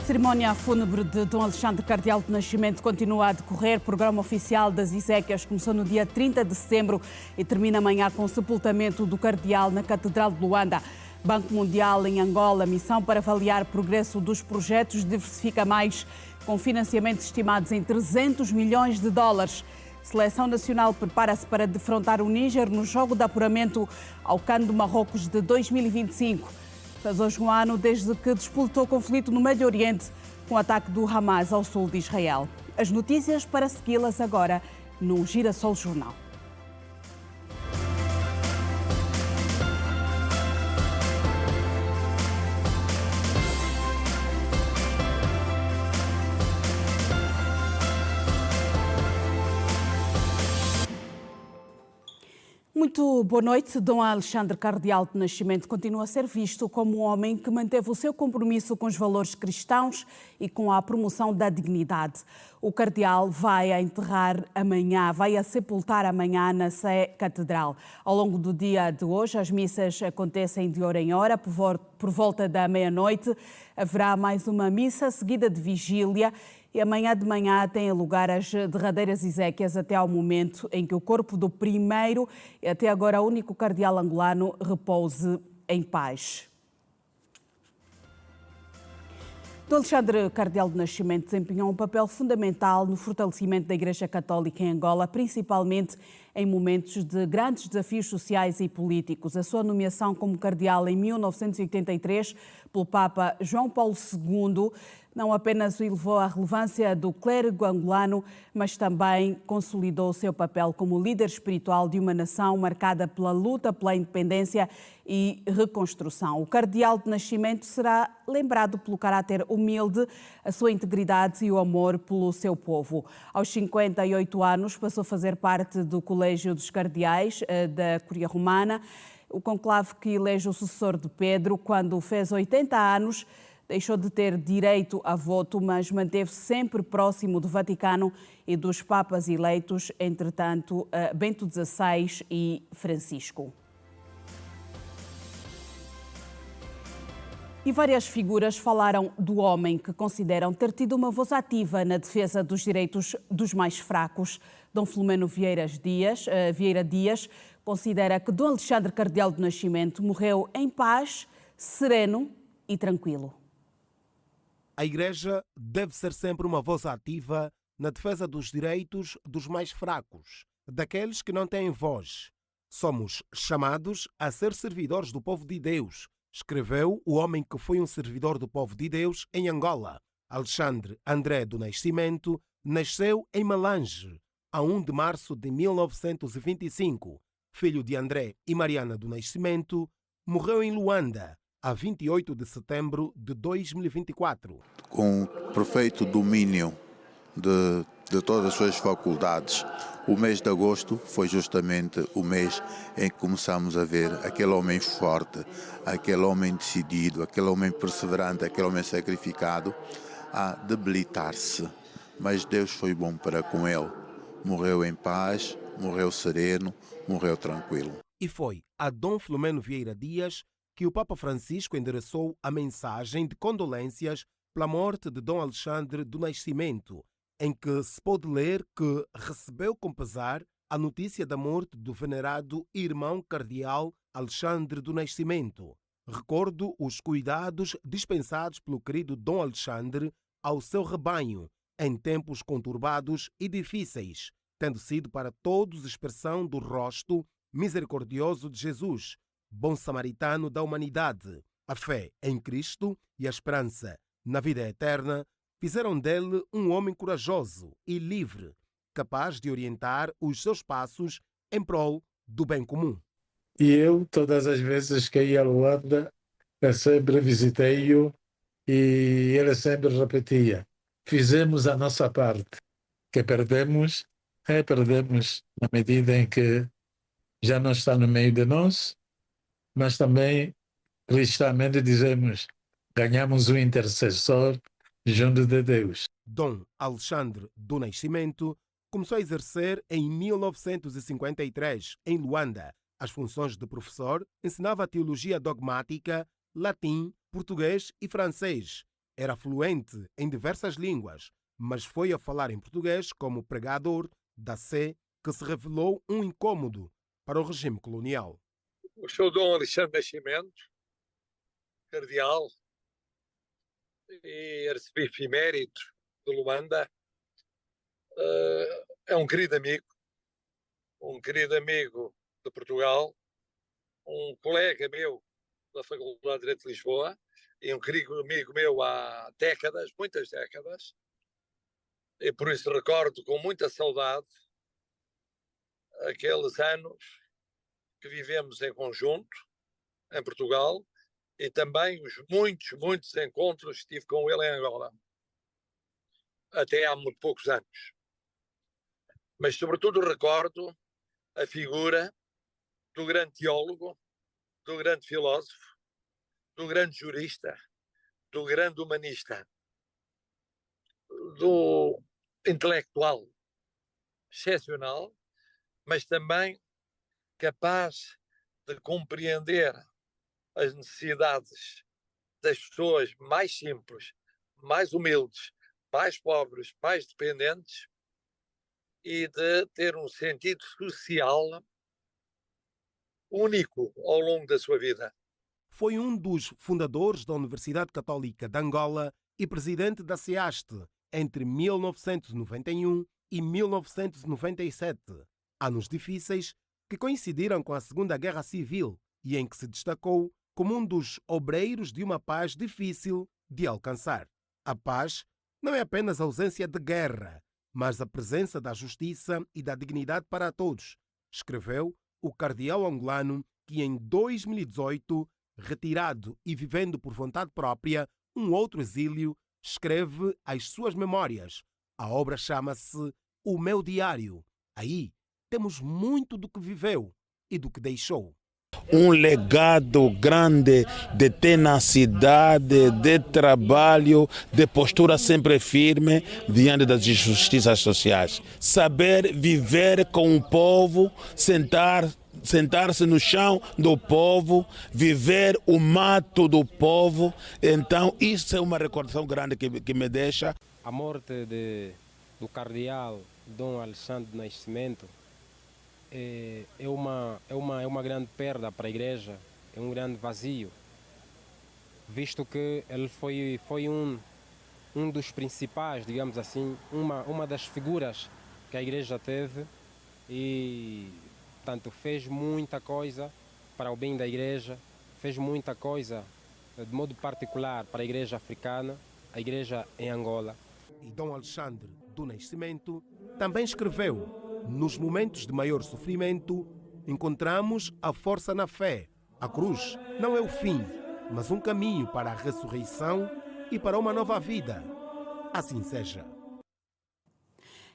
Cerimónia fúnebre de Dom Alexandre Cardeal do Nascimento continua a decorrer. O programa oficial das exéquias começou no dia 30 de setembro e termina amanhã com o sepultamento do Cardeal na Catedral de Luanda. Banco Mundial em Angola, missão para avaliar o progresso dos projetos Diversifica Mais, com financiamentos estimados em 300 milhões de dólares. Seleção Nacional prepara-se para defrontar o Níger no jogo de apuramento ao CAN do Marrocos de 2025. Faz hoje um ano desde que despoltou o conflito no Médio Oriente com o ataque do Hamas ao sul de Israel. As notícias para segui-las agora no Girassol Jornal. Muito boa noite. Dom Alexandre Cardeal do Nascimento continua a ser visto como um homem que manteve o seu compromisso com os valores cristãos e com a promoção da dignidade. O Cardeal vai a sepultar amanhã na Sé Catedral. Ao longo do dia de hoje, as missas acontecem de hora em hora, por volta da meia-noite. Haverá mais uma missa seguida de vigília. E amanhã de manhã têm lugar as derradeiras exéquias até ao momento em que o corpo do primeiro e até agora único cardeal angolano repouse em paz. Dom Alexandre Cardeal do Nascimento desempenhou um papel fundamental no fortalecimento da Igreja Católica em Angola, principalmente em momentos de grandes desafios sociais e políticos. A sua nomeação como cardeal em 1983 pelo Papa João Paulo II não apenas o elevou à relevância do clérigo angolano, mas também consolidou o seu papel como líder espiritual de uma nação marcada pela luta pela independência e reconstrução. O Cardeal de Nascimento será lembrado pelo caráter humilde, a sua integridade e o amor pelo seu povo. Aos 58 anos passou a fazer parte do Colégio dos Cardeais da Curia Romana, o conclave que elege o sucessor de Pedro. Quando fez 80 anos, deixou de ter direito a voto, mas manteve-se sempre próximo do Vaticano e dos papas eleitos, entretanto, Bento XVI e Francisco. E várias figuras falaram do homem que consideram ter tido uma voz ativa na defesa dos direitos dos mais fracos. Dom Filomeno Vieira Dias considera que Dom Alexandre Cardeal do Nascimento morreu em paz, sereno e tranquilo. A Igreja deve ser sempre uma voz ativa na defesa dos direitos dos mais fracos, daqueles que não têm voz. Somos chamados a ser servidores do povo de Deus, escreveu o homem que foi um servidor do povo de Deus em Angola. Alexandre André do Nascimento nasceu em Malange, a 1 de março de 1925. Filho de André e Mariana do Nascimento, morreu em Luanda, a 28 de setembro de 2024. Com perfeito domínio de todas as suas faculdades, o mês de agosto foi justamente o mês em que começamos a ver aquele homem forte, aquele homem decidido, aquele homem perseverante, aquele homem sacrificado a debilitar-se. Mas Deus foi bom para com ele. Morreu em paz, morreu sereno, morreu tranquilo. E foi a Dom Filomeno Vieira Dias que o Papa Francisco endereçou a mensagem de condolências pela morte de Dom Alexandre do Nascimento, em que se pode ler que recebeu com pesar a notícia da morte do venerado irmão cardeal Alexandre do Nascimento. Recordo os cuidados dispensados pelo querido Dom Alexandre ao seu rebanho em tempos conturbados e difíceis, tendo sido para todos expressão do rosto misericordioso de Jesus, bom samaritano da humanidade. A fé em Cristo e a esperança na vida eterna fizeram dele um homem corajoso e livre, capaz de orientar os seus passos em prol do bem comum. E eu, todas as vezes que ia a Luanda, eu sempre visitei-o e ele sempre repetia: fizemos a nossa parte. Que perdemos na medida em que já não está no meio de nós, mas também cristamente dizemos: ganhamos um intercessor junto de Deus. Dom Alexandre do Nascimento começou a exercer em 1953 em Luanda as funções de professor, ensinava teologia dogmática, latim, português e francês. Era fluente em diversas línguas, mas foi a falar em português como pregador da Sé que se revelou um incômodo para o regime colonial. O Sr. Dom Alexandre Nascimento, cardeal e arcebispo emérito de Luanda, é um querido amigo de Portugal, um colega meu da Faculdade de Direito de Lisboa e um querido amigo meu há décadas, muitas décadas, e por isso recordo com muita saudade aqueles anos que vivemos em conjunto em Portugal e também os muitos encontros que tive com ele em Angola, até há muito poucos anos. Mas sobretudo recordo a figura do grande teólogo, do grande filósofo, do grande jurista, do grande humanista, do intelectual excepcional, mas também capaz de compreender as necessidades das pessoas mais simples, mais humildes, mais pobres, mais dependentes e de ter um sentido social único ao longo da sua vida. Foi um dos fundadores da Universidade Católica de Angola e presidente da SEASTE entre 1991 e 1997, anos difíceis que coincidiram com a Segunda Guerra Civil e em que se destacou como um dos obreiros de uma paz difícil de alcançar. A paz não é apenas a ausência de guerra, mas a presença da justiça e da dignidade para todos, escreveu o cardeal angolano que em 2018, retirado e vivendo por vontade própria um outro exílio, escreve as suas memórias. A obra chama-se O Meu Diário. Aí temos muito do que viveu e do que deixou. Um legado grande de tenacidade, de trabalho, de postura sempre firme diante das injustiças sociais. Saber viver com o povo, sentar-se no chão do povo, viver o mato do povo. Então, isso é uma recordação grande que me deixa. A morte do cardeal Dom Alexandre Nascimento é uma grande perda para a Igreja, é um grande vazio, visto que ele foi um dos principais, digamos assim, uma das figuras que a Igreja teve e, portanto, fez muita coisa para o bem da Igreja, fez muita coisa, de modo particular, para a Igreja africana, a Igreja em Angola. E Dom Alexandre do Nascimento também escreveu: nos momentos de maior sofrimento, encontramos a força na fé. A cruz não é o fim, mas um caminho para a ressurreição e para uma nova vida. Assim seja.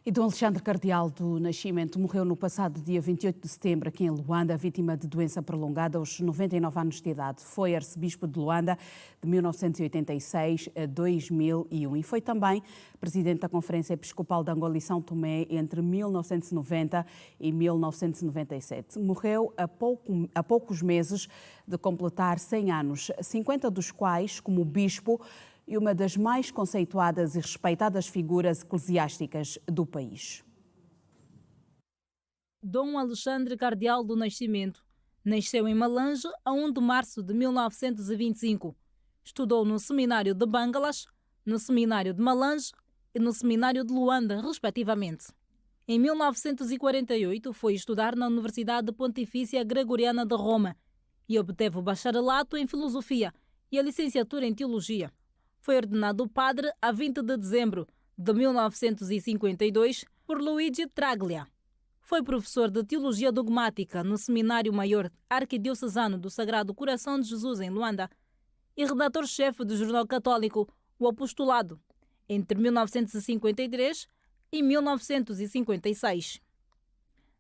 E Dom Alexandre Cardeal do Nascimento morreu no passado dia 28 de setembro aqui em Luanda, vítima de doença prolongada aos 99 anos de idade. Foi arcebispo de Luanda de 1986 a 2001 e foi também presidente da Conferência Episcopal de Angola e São Tomé entre 1990 e 1997. Morreu há poucos meses de completar 100 anos, 50 dos quais como bispo e uma das mais conceituadas e respeitadas figuras eclesiásticas do país. Dom Alexandre Cardeal do Nascimento nasceu em Malange a 1 de março de 1925. Estudou no Seminário de Bangalas, no Seminário de Malange e no Seminário de Luanda, respectivamente. Em 1948 foi estudar na Universidade Pontifícia Gregoriana de Roma e obteve o bacharelato em Filosofia e a licenciatura em Teologia. Foi ordenado padre a 20 de dezembro de 1952 por Luigi Traglia. Foi professor de Teologia Dogmática no Seminário Maior Arquidiocesano do Sagrado Coração de Jesus em Luanda e redator-chefe do jornal católico O Apostolado entre 1953 e 1956.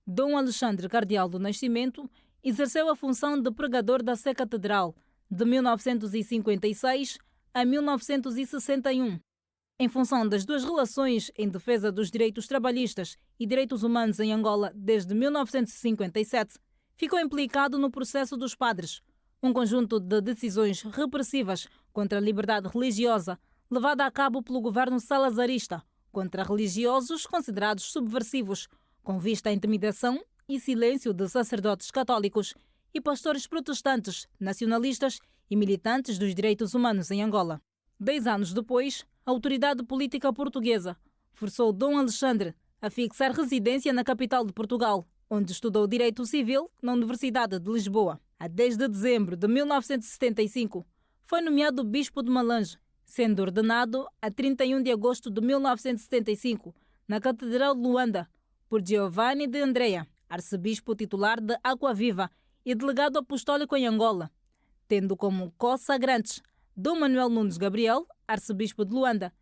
Dom Alexandre Cardeal do Nascimento exerceu a função de pregador da Sé Catedral de 1956 a 1961. Em função das duas relações em defesa dos direitos trabalhistas e direitos humanos em Angola desde 1957, ficou implicado no processo dos padres, um conjunto de decisões repressivas contra a liberdade religiosa levada a cabo pelo governo salazarista contra religiosos considerados subversivos, com vista à intimidação e silêncio de sacerdotes católicos e pastores protestantes, nacionalistas e militantes dos direitos humanos em Angola. 10 anos depois, a autoridade política portuguesa forçou Dom Alexandre a fixar residência na capital de Portugal, onde estudou Direito Civil na Universidade de Lisboa. A 10 de dezembro de 1975, foi nomeado bispo de Malange, sendo ordenado a 31 de agosto de 1975, na Catedral de Luanda, por Giovanni de Andrea, arcebispo titular de Água Viva e delegado apostólico em Angola, tendo como co-sagrantes Dom Manuel Nunes Gabriel, arcebispo de Luanda,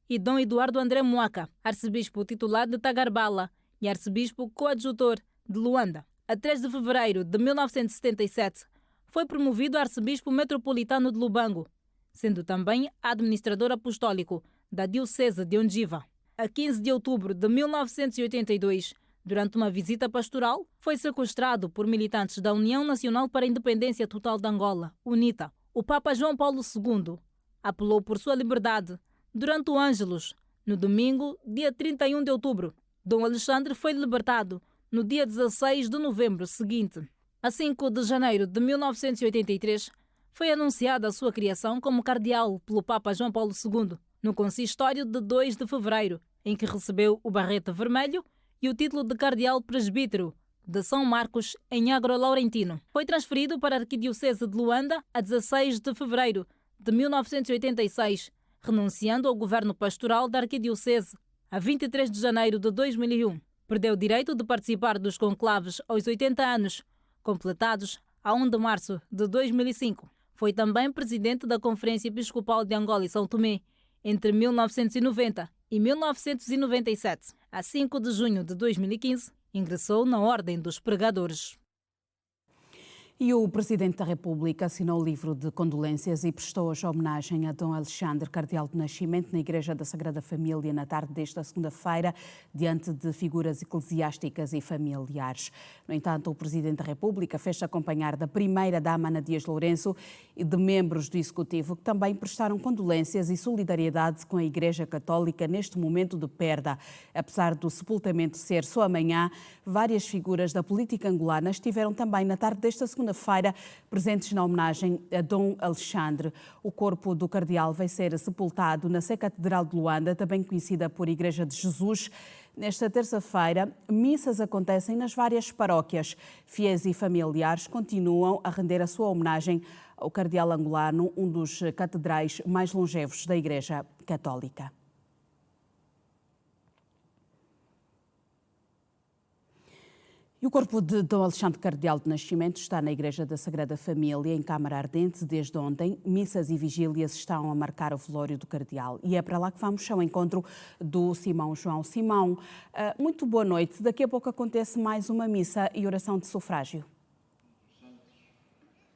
e Dom Eduardo André Moaca, arcebispo titular de Tagarbala e arcebispo coadjutor de Luanda. A 3 de fevereiro de 1977, foi promovido a arcebispo metropolitano de Lubango, sendo também administrador apostólico da Diocese de Ondiva. A 15 de outubro de 1982, durante uma visita pastoral, foi sequestrado por militantes da União Nacional para a Independência Total de Angola, UNITA. O Papa João Paulo II apelou por sua liberdade durante o Ângelus, no domingo, dia 31 de outubro. Dom Alexandre foi libertado no dia 16 de novembro seguinte. A 5 de janeiro de 1983, foi anunciada a sua criação como cardeal pelo Papa João Paulo II, no consistório de 2 de fevereiro, em que recebeu o barrete vermelho e o título de cardeal presbítero de São Marcos, em Agro-Laurentino. Foi transferido para a Arquidiocese de Luanda a 16 de fevereiro de 1986, renunciando ao governo pastoral da Arquidiocese a 23 de janeiro de 2001. Perdeu o direito de participar dos conclaves aos 80 anos, completados a 1 de março de 2005. Foi também presidente da Conferência Episcopal de Angola e São Tomé entre 1990 e 1997. A 5 de junho de 2015, ingressou na Ordem dos Pregadores. E o Presidente da República assinou o livro de condolências e prestou hoje homenagem a Dom Alexandre, cardeal do Nascimento, na Igreja da Sagrada Família, na tarde desta segunda-feira, diante de figuras eclesiásticas e familiares. No entanto, o Presidente da República fez-se acompanhar da Primeira-Dama Ana Dias Lourenço e de membros do Executivo que também prestaram condolências e solidariedade com a Igreja Católica neste momento de perda. Apesar do sepultamento ser só amanhã, várias figuras da política angolana estiveram também na tarde desta segunda-feira presentes na homenagem a Dom Alexandre. O corpo do cardeal vai ser sepultado na Sé Catedral de Luanda, também conhecida por Igreja de Jesus. Nesta terça-feira, missas acontecem nas várias paróquias. Fiéis e familiares continuam a render a sua homenagem ao cardeal angolano, um dos catedrais mais longevos da Igreja Católica. E o corpo de Dom Alexandre, cardeal de Nascimento, está na Igreja da Sagrada Família, em Câmara Ardente, desde ontem. Missas e vigílias estão a marcar o velório do cardeal. E é para lá que vamos ao encontro do Simão João. Simão, muito boa noite. Daqui a pouco acontece mais uma missa e oração de sufrágio.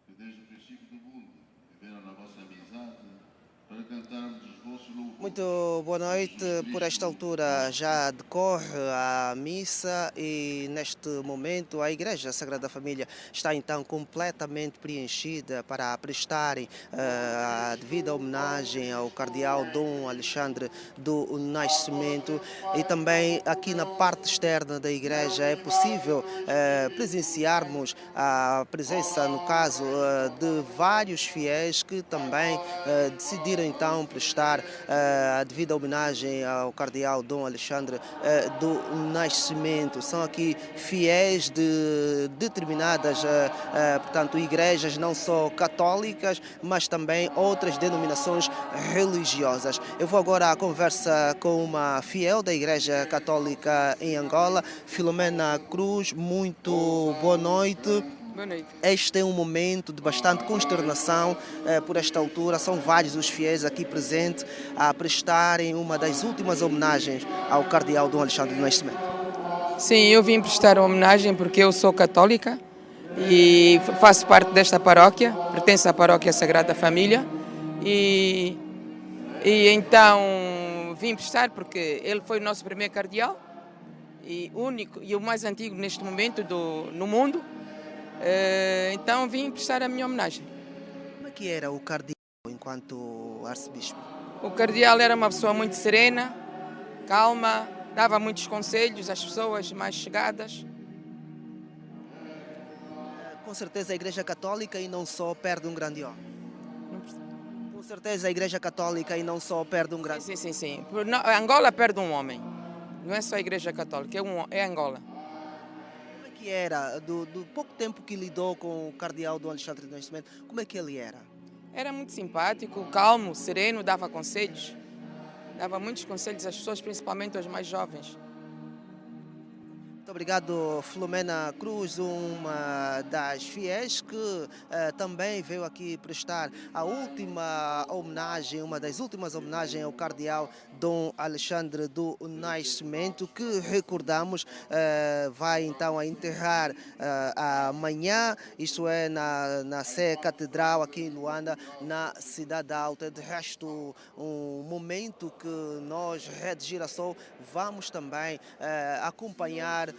Que desde o princípio do mundo viveram na vossa amizade para cantarmos os vossos louvores. Muito boa noite. Por esta altura já decorre a missa e neste momento a Igreja Sagrada Família está então completamente preenchida para prestarem a devida homenagem ao cardeal Dom Alexandre do Nascimento, e também aqui na parte externa da igreja é possível presenciarmos a presença, no caso, de vários fiéis que também decidiram então prestar a devida homenagem ao cardeal Dom Alexandre do Nascimento. São aqui fiéis de determinadas, portanto, igrejas não só católicas, mas também outras denominações religiosas. Eu vou agora à conversa com uma fiel da Igreja Católica em Angola, Filomena Cruz. Muito boa noite. Boa noite. Este é um momento de bastante consternação por esta altura. São vários os fiéis aqui presentes a prestarem uma das últimas homenagens ao cardeal Dom Alexandre do Nascimento. Sim, eu vim prestar uma homenagem porque eu sou católica e faço parte desta paróquia, pertenço à paróquia Sagrada Família e então vim prestar porque ele foi o nosso primeiro cardeal e único e o mais antigo neste momento no mundo. Então vim prestar a minha homenagem. Como é que era o cardeal enquanto arcebispo? O cardeal era uma pessoa muito serena, calma, dava muitos conselhos às pessoas mais chegadas. Com certeza a Igreja Católica e não só perde um grande homem. Com certeza a Igreja Católica e não só perde um grande homem. Sim. Angola perde um homem. Não é só a Igreja Católica, é Angola. Como é que era, do pouco tempo que lidou com o cardeal Dom Alexandre do Nascimento, como é que ele era? Era muito simpático, calmo, sereno, dava conselhos. Dava muitos conselhos às pessoas, principalmente aos mais jovens. Muito obrigado, Filomena Cruz, uma das fiéis que também veio aqui prestar a última homenagem, uma das últimas homenagens ao cardeal Dom Alexandre do Nascimento, que recordamos vai então a enterrar amanhã, isto é na Sé Catedral aqui em Luanda, na Cidade Alta. De resto, um momento que nós, Rede Girassol, vamos também acompanhar,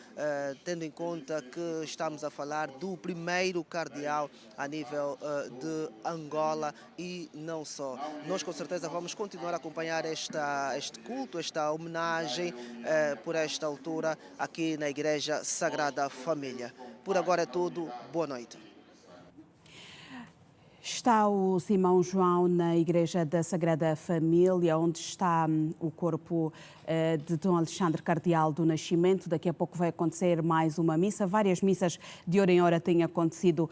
tendo em conta que estamos a falar do primeiro cardeal a nível de Angola e não só. Nós com certeza vamos continuar a acompanhar este culto, esta homenagem por esta altura aqui na Igreja Sagrada Família. Por agora é tudo, boa noite. Está o Simão João na Igreja da Sagrada Família, onde está o corpo de Dom Alexandre Cardeal do Nascimento. Daqui a pouco vai acontecer mais uma missa. Várias missas de hora em hora têm acontecido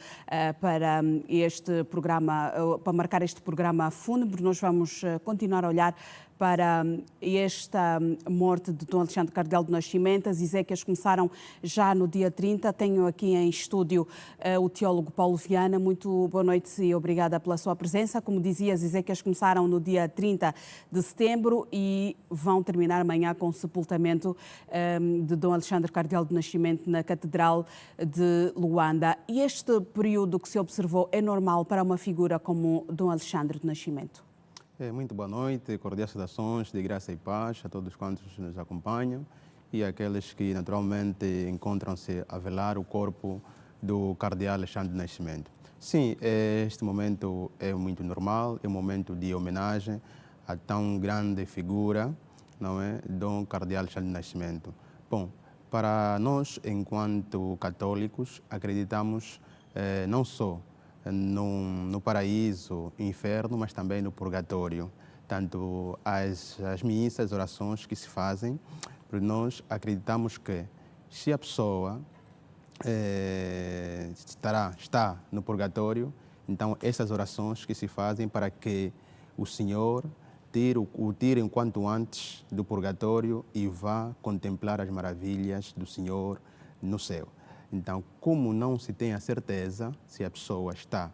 para este programa, para marcar este programa fúnebre. Nós vamos continuar a olhar para esta morte de Dom Alexandre Cardeal do Nascimento. As exéquias começaram já no dia 30. Tenho aqui em estúdio o teólogo Paulo Viana. Muito boa noite e obrigada pela sua presença. Como dizia, as exéquias começaram no dia 30 de setembro e vão terminar amanhã com o sepultamento de Dom Alexandre Cardeal do Nascimento na Catedral de Luanda. E este período que se observou é normal para uma figura como Dom Alexandre do Nascimento? Muito boa noite, cordiais saudações de graça e paz a todos quantos nos acompanham e aqueles que naturalmente encontram-se a velar o corpo do cardeal Alexandre do Nascimento. Sim, este momento é muito normal, é um momento de homenagem a tão grande figura, não é, Dom Cardeal Alexandre do Nascimento. Bom, para nós, enquanto católicos, acreditamos não só no paraíso, inferno, mas também no purgatório. Tanto as missas, as orações que se fazem, nós acreditamos que se a pessoa está no purgatório, então essas orações que se fazem para que o Senhor o tire enquanto antes do purgatório e vá contemplar as maravilhas do Senhor no céu. Então, como não se tem a certeza se a pessoa está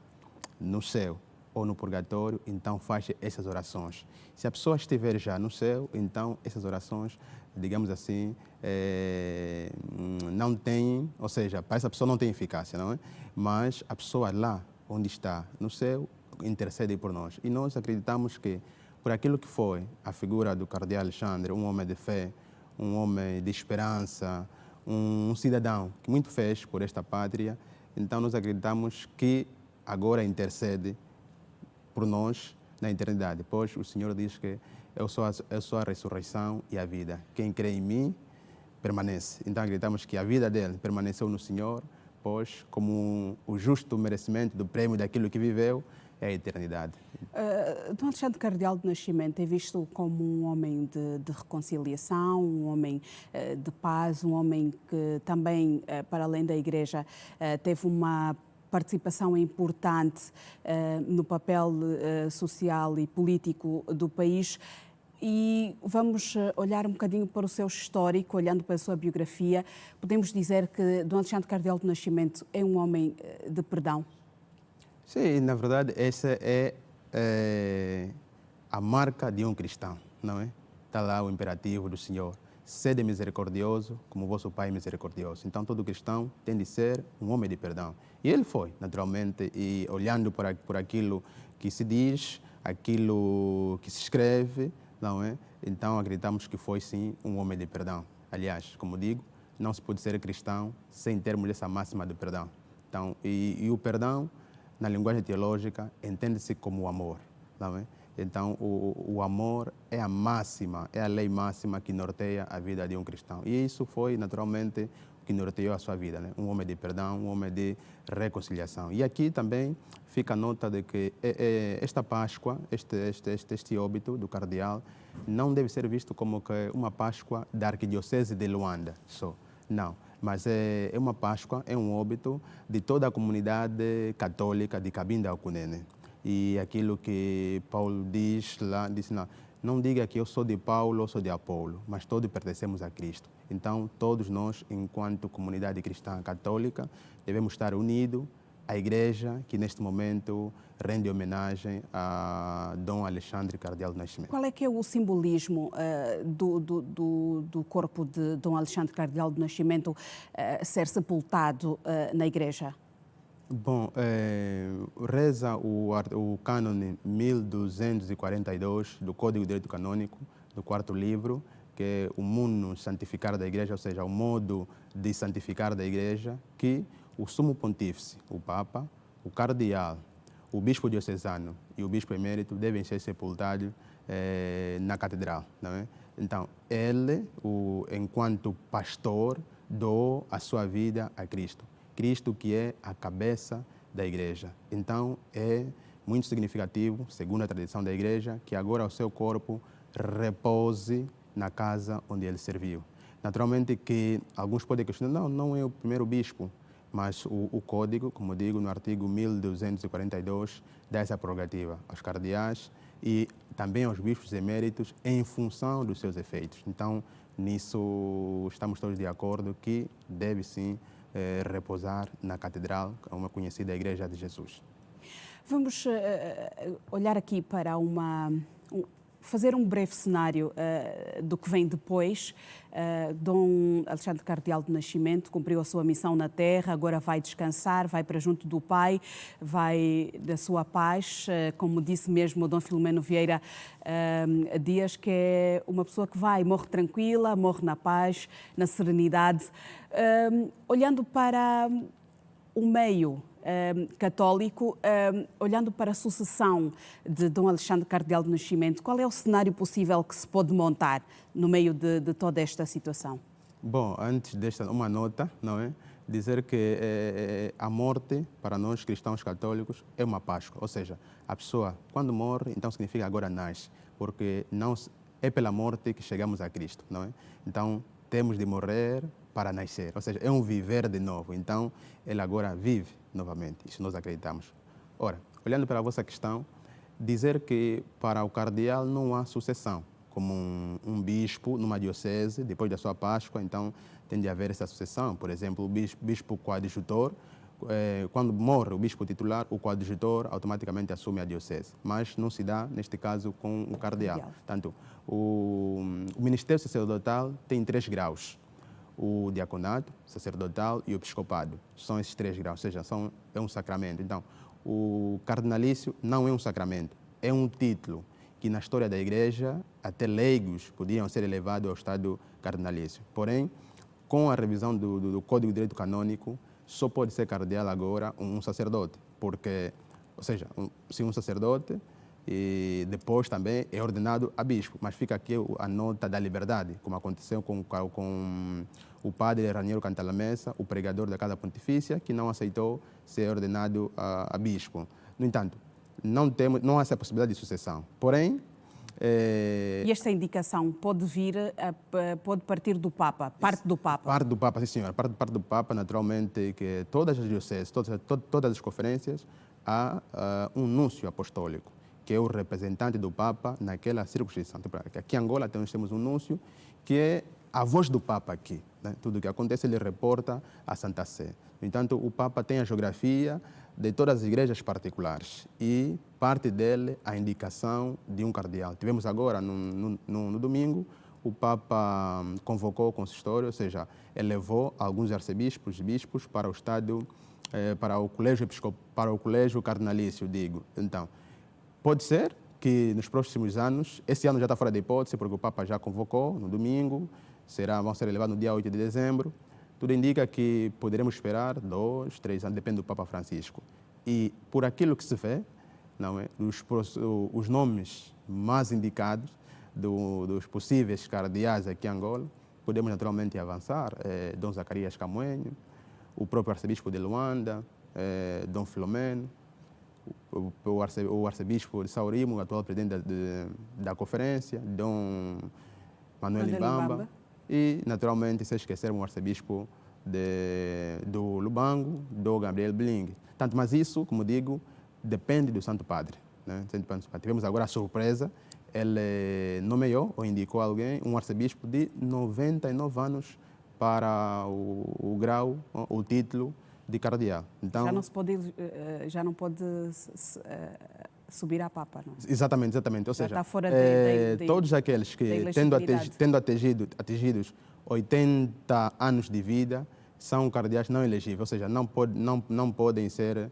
no céu ou no purgatório, então faz essas orações. Se a pessoa estiver já no céu, então essas orações, digamos assim, não têm, ou seja, para essa pessoa não tem eficácia, não é? Mas a pessoa lá onde está, no céu, intercede por nós. E nós acreditamos que, por aquilo que foi a figura do cardeal Alexandre, um homem de fé, um homem de esperança, um cidadão que muito fez por esta pátria, então nós acreditamos que agora intercede por nós na eternidade, pois o Senhor diz que eu sou a ressurreição e a vida. Quem crê em mim permanece. Então acreditamos que a vida dele permaneceu no Senhor, pois como o justo merecimento do prêmio daquilo que viveu é a eternidade. Dom Alexandre Cardeal do Nascimento é visto como um homem de reconciliação, um homem de paz, um homem que também, para além da Igreja, teve uma participação importante no papel social e político do país. E vamos olhar um bocadinho para o seu histórico, olhando para a sua biografia. Podemos dizer que Dom Alexandre Cardeal do Nascimento é um homem de perdão? Sim, na verdade, essa é a marca de um cristão, não é? Está lá o imperativo do Senhor. Sede misericordioso, como vosso Pai é misericordioso. Então, todo cristão tem de ser um homem de perdão. E ele foi, naturalmente, e olhando por aquilo que se diz, aquilo que se escreve, não é? Então, acreditamos que foi, sim, um homem de perdão. Aliás, como digo, não se pode ser cristão sem termos essa máxima de perdão. Então, e o perdão, na linguagem teológica, entende-se como o amor, não é? Então, o amor é a máxima, é a lei máxima que norteia a vida de um cristão. E isso foi, naturalmente, o que norteou a sua vida, né? Um homem de perdão, um homem de reconciliação. E aqui também fica a nota de que esta Páscoa, este óbito do cardeal, não deve ser visto como que uma Páscoa da Arquidiocese de Luanda só. Não, mas é uma Páscoa, é um óbito de toda a comunidade católica de Cabinda ao Cunene. E aquilo que Paulo diz lá, não diga que eu sou de Paulo ou sou de Apolo, mas todos pertencemos a Cristo. Então, todos nós, enquanto comunidade cristã católica, devemos estar unidos à Igreja, que neste momento rende homenagem a Dom Alexandre Cardeal do Nascimento. Qual é que é o simbolismo do corpo de Dom Alexandre Cardeal do Nascimento ser sepultado na Igreja? Bom, reza o cânone 1242 do Código de Direito Canônico, do quarto livro, que é o mundo santificar da Igreja, ou seja, o modo de santificar da Igreja, que o sumo pontífice, o Papa, o cardeal, o bispo diocesano e o bispo emérito devem ser sepultados na catedral. Não é? Então, ele, enquanto pastor, doou a sua vida a Cristo. Cristo que é a cabeça da Igreja. Então, é muito significativo, segundo a tradição da Igreja, que agora o seu corpo repouse na casa onde ele serviu. Naturalmente que alguns podem questionar, não é o primeiro bispo, mas o Código, como digo, no artigo 1242, dá essa prerrogativa aos cardeais e também aos bispos eméritos em função dos seus efeitos. Então, nisso estamos todos de acordo que deve sim repousar na catedral, uma conhecida Igreja de Jesus. Vamos olhar aqui para fazer um breve cenário do que vem depois. Dom Alexandre Cardeal do Nascimento cumpriu a sua missão na Terra, agora vai descansar, vai para junto do Pai, vai da sua paz, como disse mesmo o Dom Filomeno Vieira Dias, que é uma pessoa que morre tranquila, morre na paz, na serenidade. Olhando para o meio católico, olhando para a sucessão de Dom Alexandre Cardeal do Nascimento, qual é o cenário possível que se pode montar no meio de toda esta situação? Bom, antes desta, uma nota, não é? Dizer que a morte, para nós cristãos católicos, é uma Páscoa. Ou seja, a pessoa, quando morre, então significa agora nasce, porque não é pela morte que chegamos a Cristo, não é? Então, temos de morrer para nascer, ou seja, é um viver de novo. Então, ele agora vive novamente, isso nós acreditamos. Ora, olhando para a vossa questão, dizer que para o cardeal não há sucessão, como um bispo numa diocese, depois da sua Páscoa, então tem de haver essa sucessão. Por exemplo, o bispo coadjutor, quando morre o bispo titular, o coadjutor automaticamente assume a diocese, mas não se dá, neste caso, com o cardeal. Portanto, o ministério sacerdotal tem 3 graus. O diaconato, sacerdotal e o episcopado. São esses 3 graus, ou seja, é um sacramento. Então, o cardinalício não é um sacramento, é um título que na história da Igreja até leigos podiam ser elevados ao estado cardinalício. Porém, com a revisão do Código de Direito Canônico, só pode ser cardeal agora um sacerdote, porque, ou seja, se um sacerdote e depois também é ordenado a bispo, mas fica aqui a nota da liberdade, como aconteceu com o padre Raniero Cantalamessa, o pregador da Casa Pontifícia, que não aceitou ser ordenado a bispo. No entanto, não há essa possibilidade de sucessão. Porém, e esta indicação pode pode partir do Papa, parte do Papa? Parte do Papa, sim senhora, parte do Papa, naturalmente, que todas as dioceses, todas as conferências, há um núncio apostólico, que é o representante do Papa naquela circunscrição. Aqui em Angola temos um núncio que é a voz do Papa aqui. Né? Tudo o que acontece ele reporta à Santa Sé. No entanto, o Papa tem a geografia de todas as igrejas particulares e parte dele a indicação de um cardeal. Tivemos agora, no domingo, o Papa convocou o consistório, ou seja, elevou alguns arcebispos e bispos para o estado, para o colégio cardinalício, digo. Então, pode ser que nos próximos anos, esse ano já está fora de hipótese, porque o Papa já convocou no domingo, vão ser elevados no dia 8 de dezembro. Tudo indica que poderemos esperar 2, 3 anos, depende do Papa Francisco. E por aquilo que se vê, não é? Os nomes mais indicados dos possíveis cardeais aqui em Angola, podemos naturalmente avançar, Dom Zacarias Camoenho, o próprio arcebispo de Luanda, Dom Filomeno, o arcebispo de Saurimo, atual presidente da conferência, Dom Manuel Limbamba, e naturalmente, se esquecermos, o arcebispo do Lubango, Dom Gabriel Bling. Tanto, mas isso, como digo, depende do Santo Padre, né? Tivemos agora a surpresa, ele nomeou ou indicou alguém, um arcebispo de 99 anos para o grau, o título de cardeal. Então, já não pode subir à Papa, não? Exatamente. Ou seja, está fora todos aqueles que, tendo atingidos 80 anos de vida, são cardeais não elegíveis, ou seja, não podem ser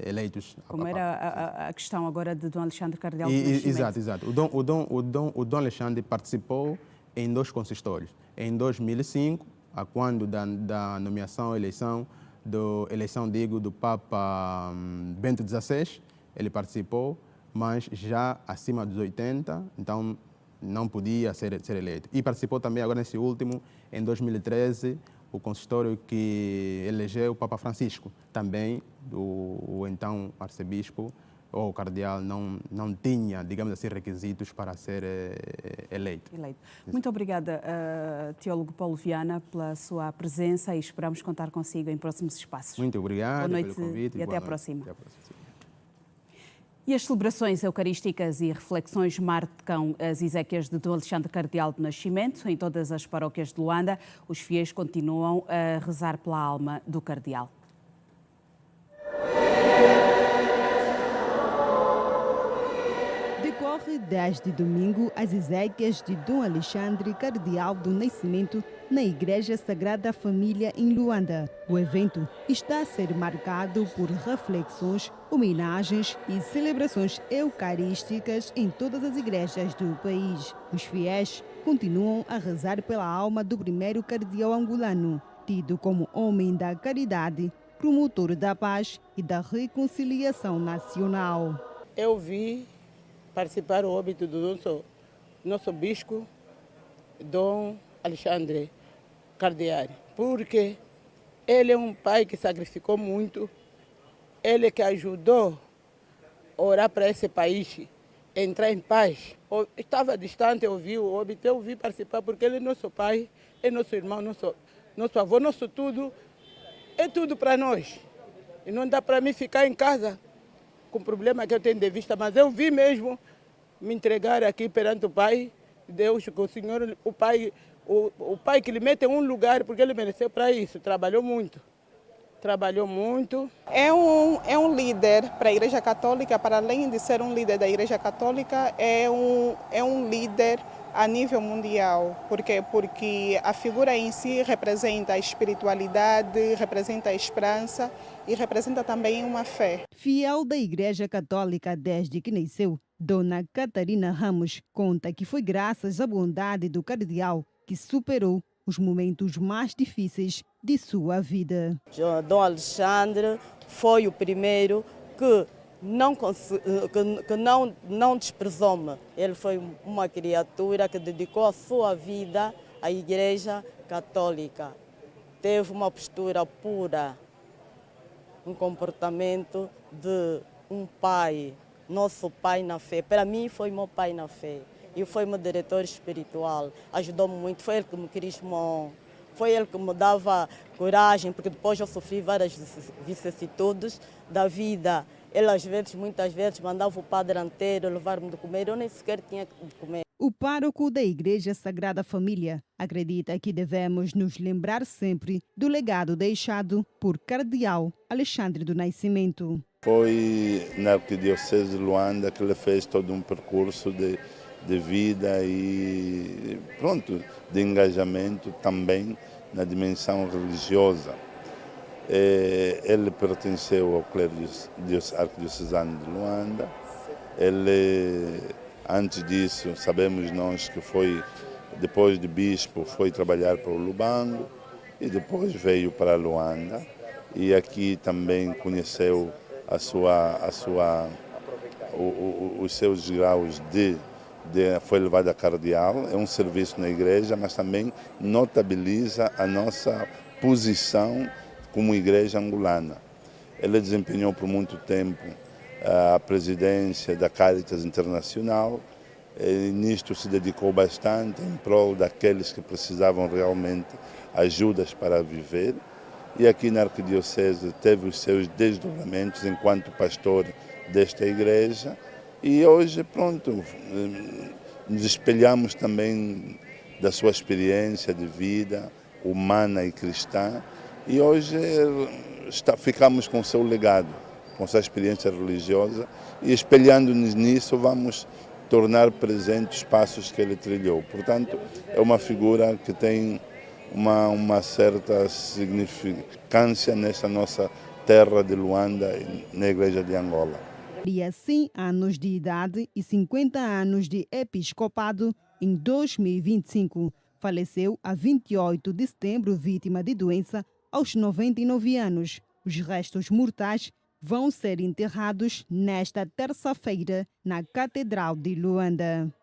eleitos. Como era a questão agora de Dom Alexandre Cardeal do Nascimento. Exato. O Dom Alexandre participou em 2 consistórios. Em 2005, a quando da nomeação, eleição do Papa Bento XVI, ele participou, mas já acima dos 80, então não podia ser eleito. E participou também agora nesse último, em 2013, o consistório que elegeu o Papa Francisco. Também o então arcebispo ou cardeal não tinha, digamos assim, requisitos para ser eleito. Muito obrigada, teólogo Paulo Viana, pela sua presença e esperamos contar consigo em próximos espaços. Muito obrigado pelo convite e até à próxima. E as celebrações eucarísticas e reflexões marcam as exéquias de Dom Alexandre Cardeal do Nascimento. Em todas as paróquias de Luanda, os fiéis continuam a rezar pela alma do cardeal. Decorre desde domingo as exéquias de Dom Alexandre Cardeal do Nascimento na Igreja Sagrada Família em Luanda. O evento está a ser marcado por reflexões, homenagens e celebrações eucarísticas em todas as igrejas do país. Os fiéis continuam a rezar pela alma do primeiro cardeal angolano, tido como homem da caridade, promotor da paz e da reconciliação nacional. Eu vi participar do óbito do nosso bispo, Dom Alexandre Cardeal, porque ele é um pai que sacrificou muito, ele que ajudou a orar para esse país entrar em paz. Eu estava distante, eu vi o óbito, eu vi participar, porque ele é nosso pai, é nosso irmão, nosso avô, nosso tudo, é tudo para nós. E não dá para mim ficar em casa com o problema que eu tenho de vista, mas eu vi mesmo me entregar aqui perante o Pai, Deus, que o Senhor, o Pai que lhe mete em um lugar, porque ele mereceu para isso, trabalhou muito. É um líder para a Igreja Católica, para além de ser um líder da Igreja Católica, é um líder a nível mundial. Por quê? Porque a figura em si representa a espiritualidade, representa a esperança e representa também uma fé. Fiel da Igreja Católica desde que nasceu, Dona Catarina Ramos conta que foi graças à bondade do cardeal que superou os momentos mais difíceis de sua vida. Dom Alexandre foi o primeiro que não desprezou-me. Ele foi uma criatura que dedicou a sua vida à Igreja Católica. Teve uma postura pura, um comportamento de um pai, nosso pai na fé. Para mim foi meu pai na fé. E foi meu diretor espiritual, ajudou-me muito, foi ele que me crismou, foi ele que me dava coragem, porque depois eu sofri várias vicissitudes da vida. Ele muitas vezes mandava o padre inteiro levar-me de comer, eu nem sequer tinha de comer. O pároco da Igreja Sagrada Família acredita que devemos nos lembrar sempre do legado deixado por Cardeal Alexandre do Nascimento. Foi na Arquidiocese de Luanda que ele fez todo um percurso de vida e de engajamento também na dimensão religiosa. Ele pertenceu ao clero arquidiocesano de Luanda. Ele, antes disso, sabemos nós que foi, depois de bispo, foi trabalhar para o Lubango e depois veio para Luanda. E aqui também conheceu os seus graus foi elevada cardeal. É um serviço na igreja, mas também notabiliza a nossa posição como igreja angolana. Ele desempenhou por muito tempo a presidência da Caritas Internacional, e nisto se dedicou bastante em prol daqueles que precisavam realmente ajudas para viver. E aqui na Arquidiocese teve os seus desdobramentos enquanto pastor desta igreja. E hoje, pronto, nos espelhamos também da sua experiência de vida humana e cristã. E hoje ficamos com o seu legado, com sua experiência religiosa, e espelhando-nos nisso vamos tornar presentes os passos que ele trilhou. Portanto, é uma figura que tem uma certa significância nessa nossa terra de Luanda, na Igreja de Angola. Teria 100 anos de idade e 50 anos de episcopado em 2025. Faleceu a 28 de setembro, vítima de doença, aos 99 anos. Os restos mortais vão ser enterrados nesta terça-feira na Catedral de Luanda.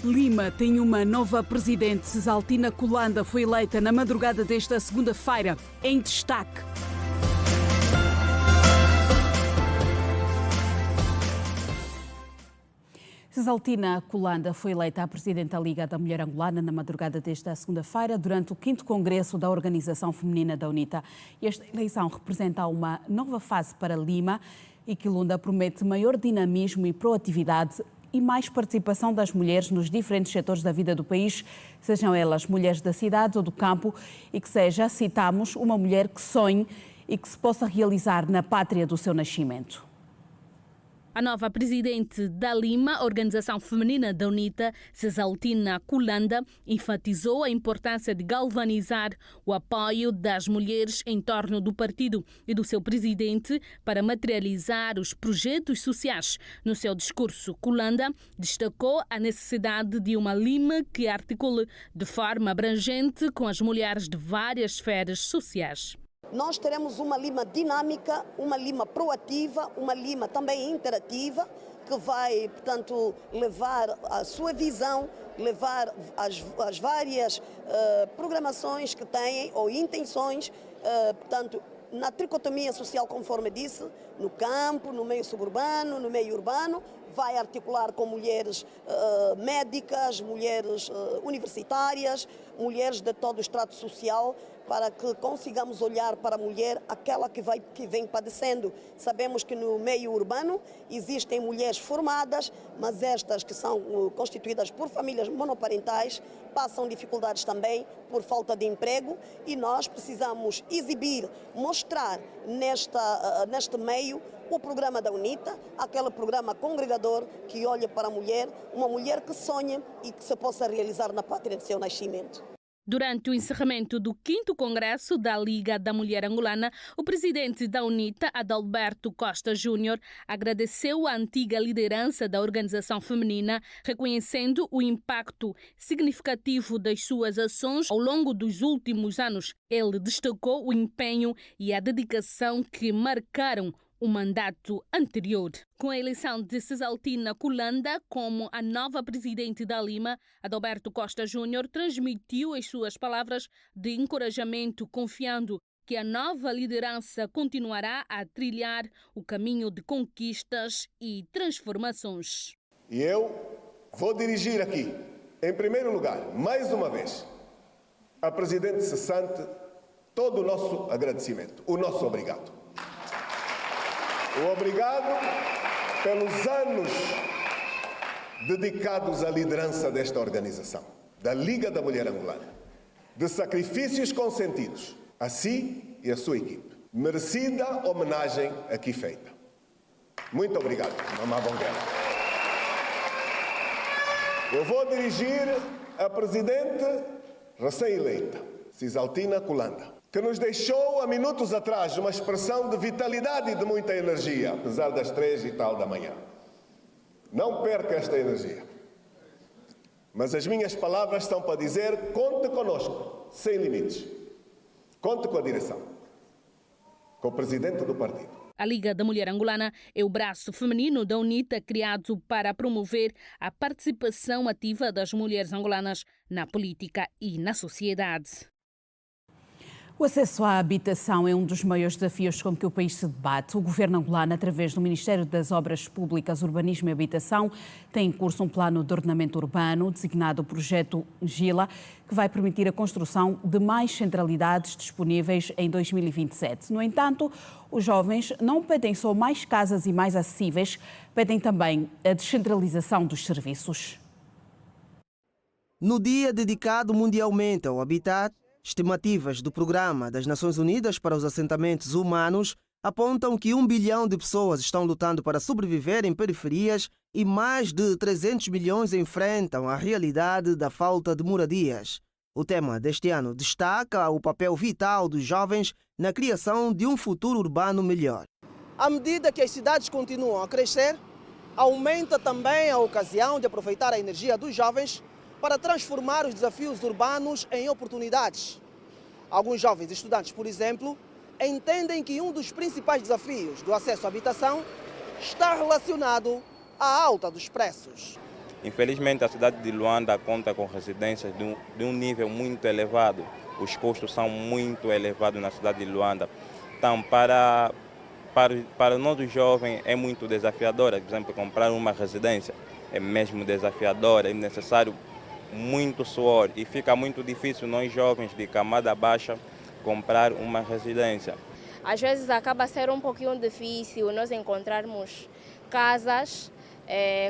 Lima tem uma nova presidente. Cesaltina Kulanda foi eleita na madrugada desta segunda-feira. Em destaque. Cesaltina Kulanda foi eleita a Presidente da Liga da Mulher Angolana na madrugada desta segunda-feira, durante o 5º Congresso da Organização Feminina da UNITA. Esta eleição representa uma nova fase para Lima e que Kulanda promete maior dinamismo e proatividade e mais participação das mulheres nos diferentes setores da vida do país, sejam elas mulheres da cidade ou do campo, e que seja, citamos, uma mulher que sonhe e que se possa realizar na pátria do seu nascimento. A nova presidente da Lima, Organização Feminina da UNITA, Cesaltina Kulanda, enfatizou a importância de galvanizar o apoio das mulheres em torno do partido e do seu presidente para materializar os projetos sociais. No seu discurso, Kulanda destacou a necessidade de uma Lima que articule de forma abrangente com as mulheres de várias esferas sociais. Nós teremos uma Lima dinâmica, uma Lima proativa, uma Lima também interativa, que vai, portanto, levar a sua visão, levar as várias programações que têm ou intenções, portanto, na tricotomia social, conforme disse, no campo, no meio suburbano, no meio urbano, vai articular com mulheres médicas, mulheres universitárias, mulheres de todo o estrato social, para que consigamos olhar para a mulher, aquela que vem padecendo. Sabemos que no meio urbano existem mulheres formadas, mas estas que são constituídas por famílias monoparentais passam dificuldades também por falta de emprego, e nós precisamos exibir, mostrar neste meio o programa da UNITA, aquele programa congregador que olha para a mulher, uma mulher que sonha e que se possa realizar na pátria de seu nascimento. Durante o encerramento do 5º Congresso da Liga da Mulher Angolana, o presidente da UNITA, Adalberto Costa Júnior, agradeceu a antiga liderança da organização feminina, reconhecendo o impacto significativo das suas ações ao longo dos últimos anos. Ele destacou o empenho e a dedicação que marcaram o mandato anterior. Com a eleição de Cesaltina Kulanda como a nova presidente da Lima, Adalberto Costa Júnior transmitiu as suas palavras de encorajamento, confiando que a nova liderança continuará a trilhar o caminho de conquistas e transformações. E eu vou dirigir aqui, em primeiro lugar, mais uma vez, à presidente cessante, todo o nosso agradecimento, o nosso obrigado. O obrigado pelos anos dedicados à liderança desta organização, da Liga da Mulher Angolana, de sacrifícios consentidos a si e a sua equipe. Merecida homenagem aqui feita. Muito obrigado, Mamá Bonguela. Eu vou dirigir a presidente recém-eleita, Cesaltina Kulanda, que nos deixou há minutos atrás uma expressão de vitalidade e de muita energia, apesar das 3 e tal da manhã. Não perca esta energia. Mas as minhas palavras são para dizer: conte conosco, sem limites. Conte com a direção. com o presidente do partido. A Liga da Mulher Angolana é o braço feminino da UNITA criado para promover a participação ativa das mulheres angolanas na política e na sociedade. O acesso à habitação é um dos maiores desafios com que o país se debate. O governo angolano, através do Ministério das Obras Públicas, Urbanismo e Habitação, tem em curso um plano de ordenamento urbano, designado Projeto GILA, que vai permitir a construção de mais centralidades disponíveis em 2027. No entanto, os jovens não pedem só mais casas e mais acessíveis, pedem também a descentralização dos serviços. No dia dedicado mundialmente ao habitat, estimativas do Programa das Nações Unidas para os Assentamentos Humanos apontam que 1 bilhão de pessoas estão lutando para sobreviver em periferias e mais de 300 milhões enfrentam a realidade da falta de moradias. O tema deste ano destaca o papel vital dos jovens na criação de um futuro urbano melhor. À medida que as cidades continuam a crescer, aumenta também a ocasião de aproveitar a energia dos jovens para transformar os desafios urbanos em oportunidades. Alguns jovens estudantes, por exemplo, entendem que um dos principais desafios do acesso à habitação está relacionado à alta dos preços. Infelizmente, a cidade de Luanda conta com residências de um nível muito elevado. Os custos são muito elevados na cidade de Luanda. Então, para nós os jovens é muito desafiador. Por exemplo, comprar uma residência é mesmo desafiador, é necessário muito suor e fica muito difícil nós jovens de camada baixa comprar uma residência. Às vezes acaba sendo um pouquinho difícil nós encontrarmos casas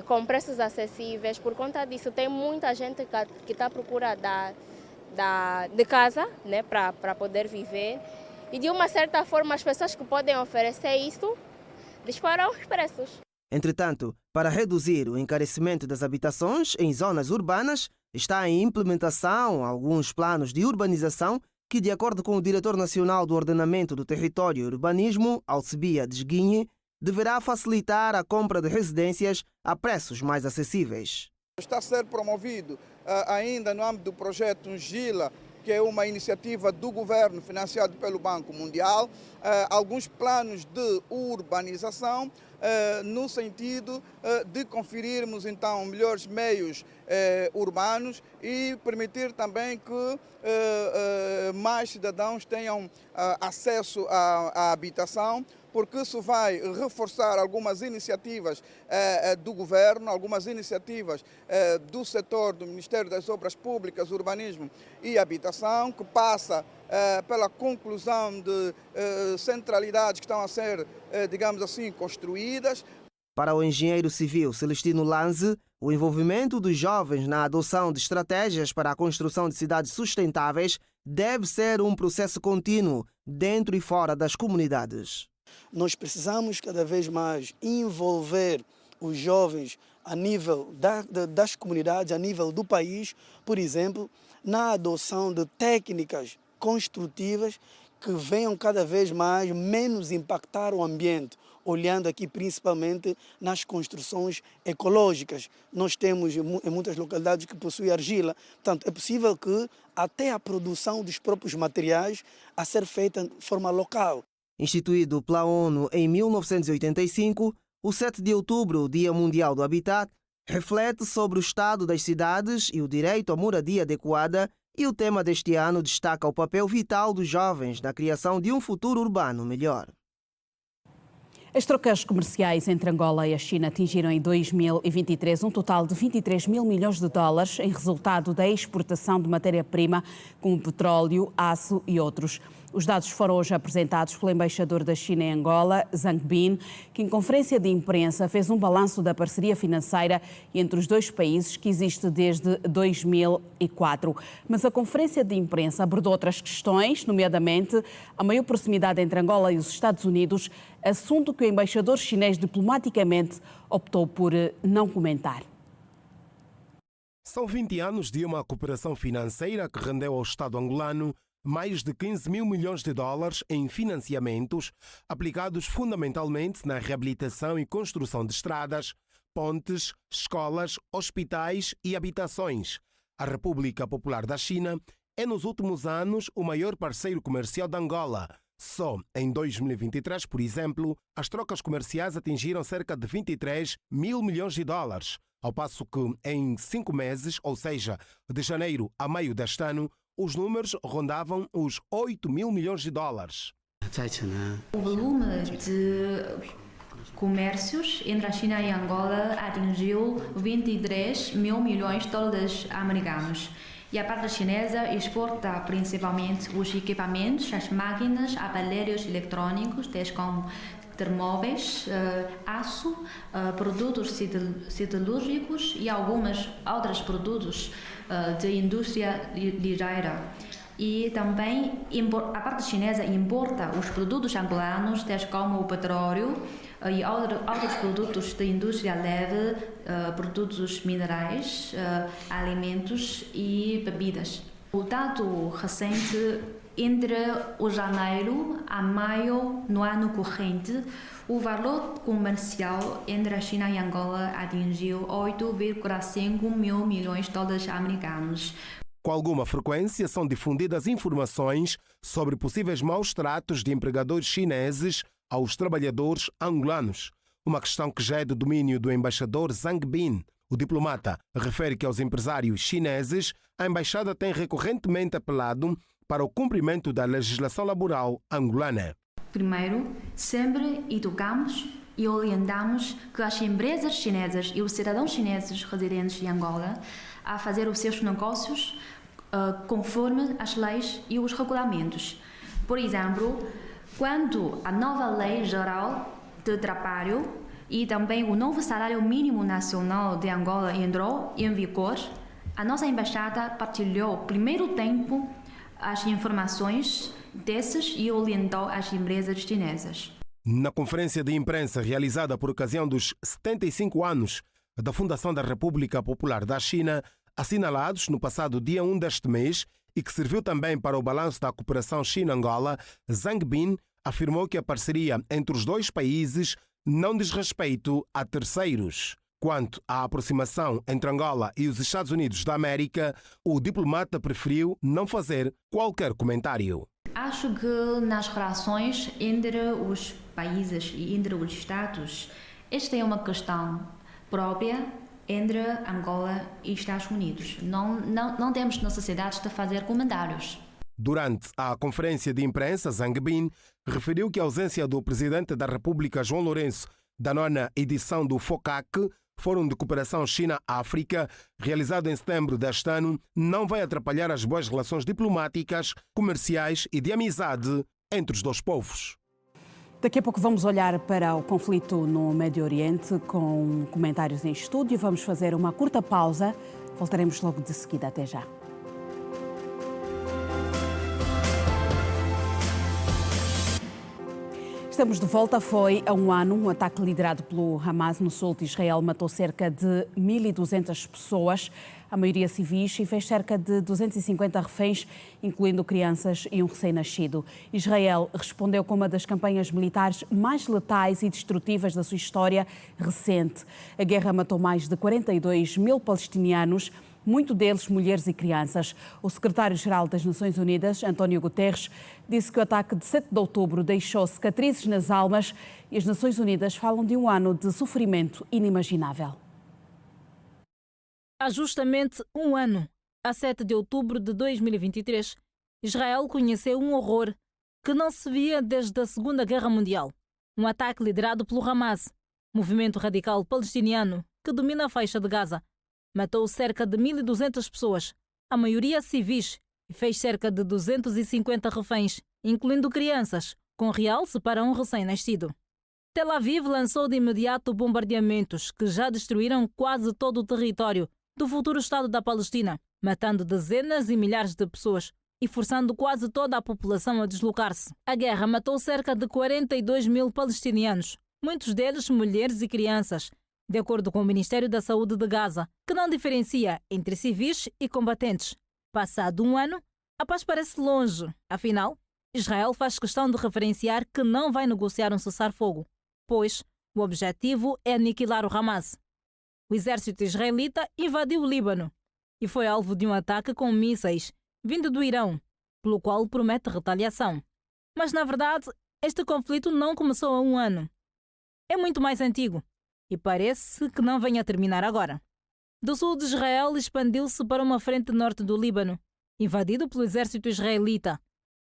com preços acessíveis. Por conta disso, tem muita gente que está à procura de casa, né, para poder viver. E de uma certa forma as pessoas que podem oferecer isso disparam os preços. Entretanto, para reduzir o encarecimento das habitações em zonas urbanas, está em implementação alguns planos de urbanização que, de acordo com o diretor nacional do Ordenamento do Território e Urbanismo, Alcibiades Guinhe, deverá facilitar a compra de residências a preços mais acessíveis. Está a ser promovido ainda no âmbito do projeto GILA, que é uma iniciativa do governo financiado pelo Banco Mundial, alguns planos de urbanização no sentido de conferirmos então melhores meios urbanos e permitir também que mais cidadãos tenham acesso à habitação, porque isso vai reforçar algumas iniciativas do governo, algumas iniciativas do setor do Ministério das Obras Públicas, Urbanismo e Habitação, que passa pela conclusão de centralidades que estão a ser, digamos assim, construídas. Para o engenheiro civil Celestino Lanze, o envolvimento dos jovens na adoção de estratégias para a construção de cidades sustentáveis deve ser um processo contínuo, dentro e fora das comunidades. Nós precisamos cada vez mais envolver os jovens a nível das comunidades, a nível do país, por exemplo, na adoção de técnicas construtivas que venham cada vez mais menos impactar o ambiente, olhando aqui principalmente nas construções ecológicas. Nós temos em muitas localidades que possuem argila, portanto é possível que até a produção dos próprios materiais a ser feita de forma local. Instituído pela ONU em 1985, o 7 de outubro, Dia Mundial do Habitat, reflete sobre o estado das cidades e o direito à moradia adequada, e o tema deste ano destaca o papel vital dos jovens na criação de um futuro urbano melhor. As trocas comerciais entre Angola e a China atingiram em 2023 um total de 23 mil milhões de dólares em resultado da exportação de matéria-prima como petróleo, aço e outros. Os dados foram hoje apresentados pelo embaixador da China em Angola, Zhang Bin, que em conferência de imprensa fez um balanço da parceria financeira entre os dois países que existe desde 2004. Mas a conferência de imprensa abordou outras questões, nomeadamente a maior proximidade entre Angola e os Estados Unidos, assunto que o embaixador chinês diplomaticamente optou por não comentar. São 20 anos de uma cooperação financeira que rendeu ao Estado angolano mais de 15 mil milhões de dólares em financiamentos aplicados fundamentalmente na reabilitação e construção de estradas, pontes, escolas, hospitais e habitações. A República Popular da China é nos últimos anos o maior parceiro comercial de Angola, Só em 2023, por exemplo, as trocas comerciais atingiram cerca de 23 mil milhões de dólares, ao passo que em 5 meses, ou seja, de janeiro a maio deste ano, os números rondavam os 8 mil milhões de dólares. O volume de comércios entre a China e Angola atingiu 23 mil milhões de dólares americanos. E a parte chinesa exporta principalmente os equipamentos, as máquinas, aparelhos eletrônicos, tais como termóveis, aço, produtos siderúrgicos e alguns outros produtos de indústria ligeira. E também a parte chinesa importa os produtos angolanos, tais como o petróleo e outros produtos de indústria leve, produtos minerais, alimentos e bebidas. O dado recente, entre o janeiro a maio no ano corrente, o valor comercial entre a China e Angola atingiu 8,5 mil milhões de dólares americanos. Com alguma frequência são difundidas informações sobre possíveis maus tratos de empregadores chineses aos trabalhadores angolanos, uma questão que já é do domínio do embaixador Zhang Bin. O diplomata refere que aos empresários chineses a embaixada tem recorrentemente apelado para o cumprimento da legislação laboral angolana. Primeiro, sempre educamos e orientamos que as empresas chinesas e os cidadãos chineses residentes em Angola a fazer os seus negócios conforme as leis e os regulamentos. Por exemplo, quando a nova Lei Geral de Trabalho e também o novo Salário Mínimo Nacional de Angola entrou em vigor, a nossa embaixada partilhou, primeiro tempo, as informações desses e orientou as empresas chinesas. Na conferência de imprensa realizada por ocasião dos 75 anos da Fundação da República Popular da China, assinalados no passado dia 1 deste mês e que serviu também para o balanço da cooperação China-Angola, Zhang Bin afirmou que a parceria entre os dois países não diz respeito a terceiros. Quanto à aproximação entre Angola e os Estados Unidos da América, o diplomata preferiu não fazer qualquer comentário. Acho que nas relações entre os países e entre os Estados, esta é uma questão própria entre Angola e Estados Unidos. Não temos necessidade de fazer comentários. Durante a conferência de imprensa, Zhang Bin referiu que a ausência do presidente da República, João Lourenço, da 9ª edição do FOCAC, Fórum de Cooperação China-África, realizado em setembro deste ano, não vai atrapalhar as boas relações diplomáticas, comerciais e de amizade entre os dois povos. Daqui a pouco vamos olhar para o conflito no Médio Oriente com comentários em estúdio. Vamos fazer uma curta pausa. Voltaremos logo de seguida. Até já. Estamos de volta. Foi há um ano um ataque liderado pelo Hamas no sul de Israel matou cerca de 1.200 pessoas, a maioria civis, e fez cerca de 250 reféns, incluindo crianças e um recém-nascido. Israel respondeu com uma das campanhas militares mais letais e destrutivas da sua história recente. A guerra matou mais de 42 mil palestinianos, muitos deles mulheres e crianças. O secretário-geral das Nações Unidas, António Guterres, disse que o ataque de 7 de outubro deixou cicatrizes nas almas e as Nações Unidas falam de um ano de sofrimento inimaginável. Há justamente um ano, a 7 de outubro de 2023, Israel conheceu um horror que não se via desde a Segunda Guerra Mundial. Um ataque liderado pelo Hamas, movimento radical palestiniano que domina a faixa de Gaza. Matou cerca de 1.200 pessoas, a maioria civis, e fez cerca de 250 reféns, incluindo crianças, com realce para um recém-nascido. Tel Aviv lançou de imediato bombardeamentos que já destruíram quase todo o território do futuro Estado da Palestina, matando dezenas e milhares de pessoas e forçando quase toda a população a deslocar-se. A guerra matou cerca de 42 mil palestinianos, muitos deles mulheres e crianças, de acordo com o Ministério da Saúde de Gaza, que não diferencia entre civis e combatentes. Passado um ano, a paz parece longe. Afinal, Israel faz questão de referenciar que não vai negociar um cessar-fogo, pois o objetivo é aniquilar o Hamas. O exército israelita invadiu o Líbano e foi alvo de um ataque com mísseis vindo do Irão, pelo qual promete retaliação. Mas, na verdade, este conflito não começou há um ano. É muito mais antigo e parece que não vem a terminar agora. Do sul de Israel expandiu-se para uma frente norte do Líbano, invadido pelo exército israelita,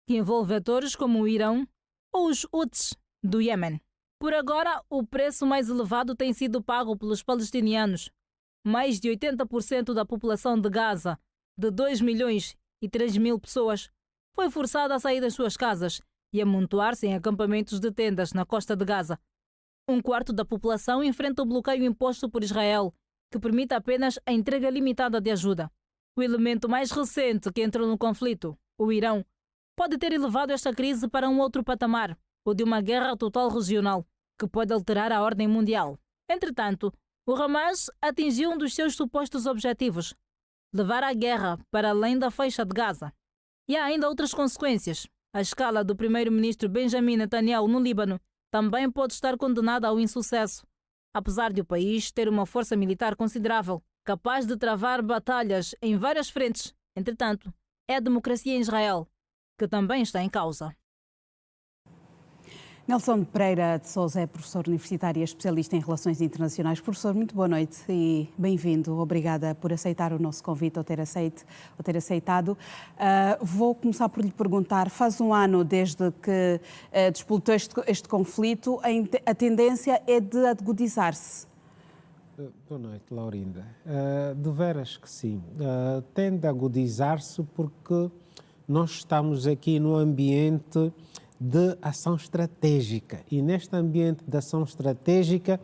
que envolve atores como o Irão ou os Houthis do Iêmen. Por agora, o preço mais elevado tem sido pago pelos palestinianos. Mais de 80% da população de Gaza, de 2 milhões e 3 mil pessoas, foi forçada a sair das suas casas e amontoar-se em acampamentos de tendas na costa de Gaza. Um quarto da população enfrenta o bloqueio imposto por Israel, que permite apenas a entrega limitada de ajuda. O elemento mais recente que entrou no conflito, o Irão, pode ter elevado esta crise para um outro patamar, o de uma guerra total regional, que pode alterar a ordem mundial. Entretanto, o Hamas atingiu um dos seus supostos objetivos, levar a guerra para além da faixa de Gaza. E há ainda outras consequências. A escala do primeiro-ministro Benjamin Netanyahu no Líbano também pode estar condenada ao insucesso, apesar de o país ter uma força militar considerável, capaz de travar batalhas em várias frentes. Entretanto, é a democracia em Israel que também está em causa. Nelson Pereira de Sousa é professor universitário e especialista em relações internacionais. Professor, muito boa noite e bem-vindo. Obrigada por aceitar o nosso convite ou ter aceitado. Vou começar por lhe perguntar, faz um ano desde que disputou este conflito, a tendência é de agudizar-se? Boa noite, Laurinda. De veras que sim. Tende a agudizar-se porque nós estamos aqui no ambiente de ação estratégica. E neste ambiente de ação estratégica,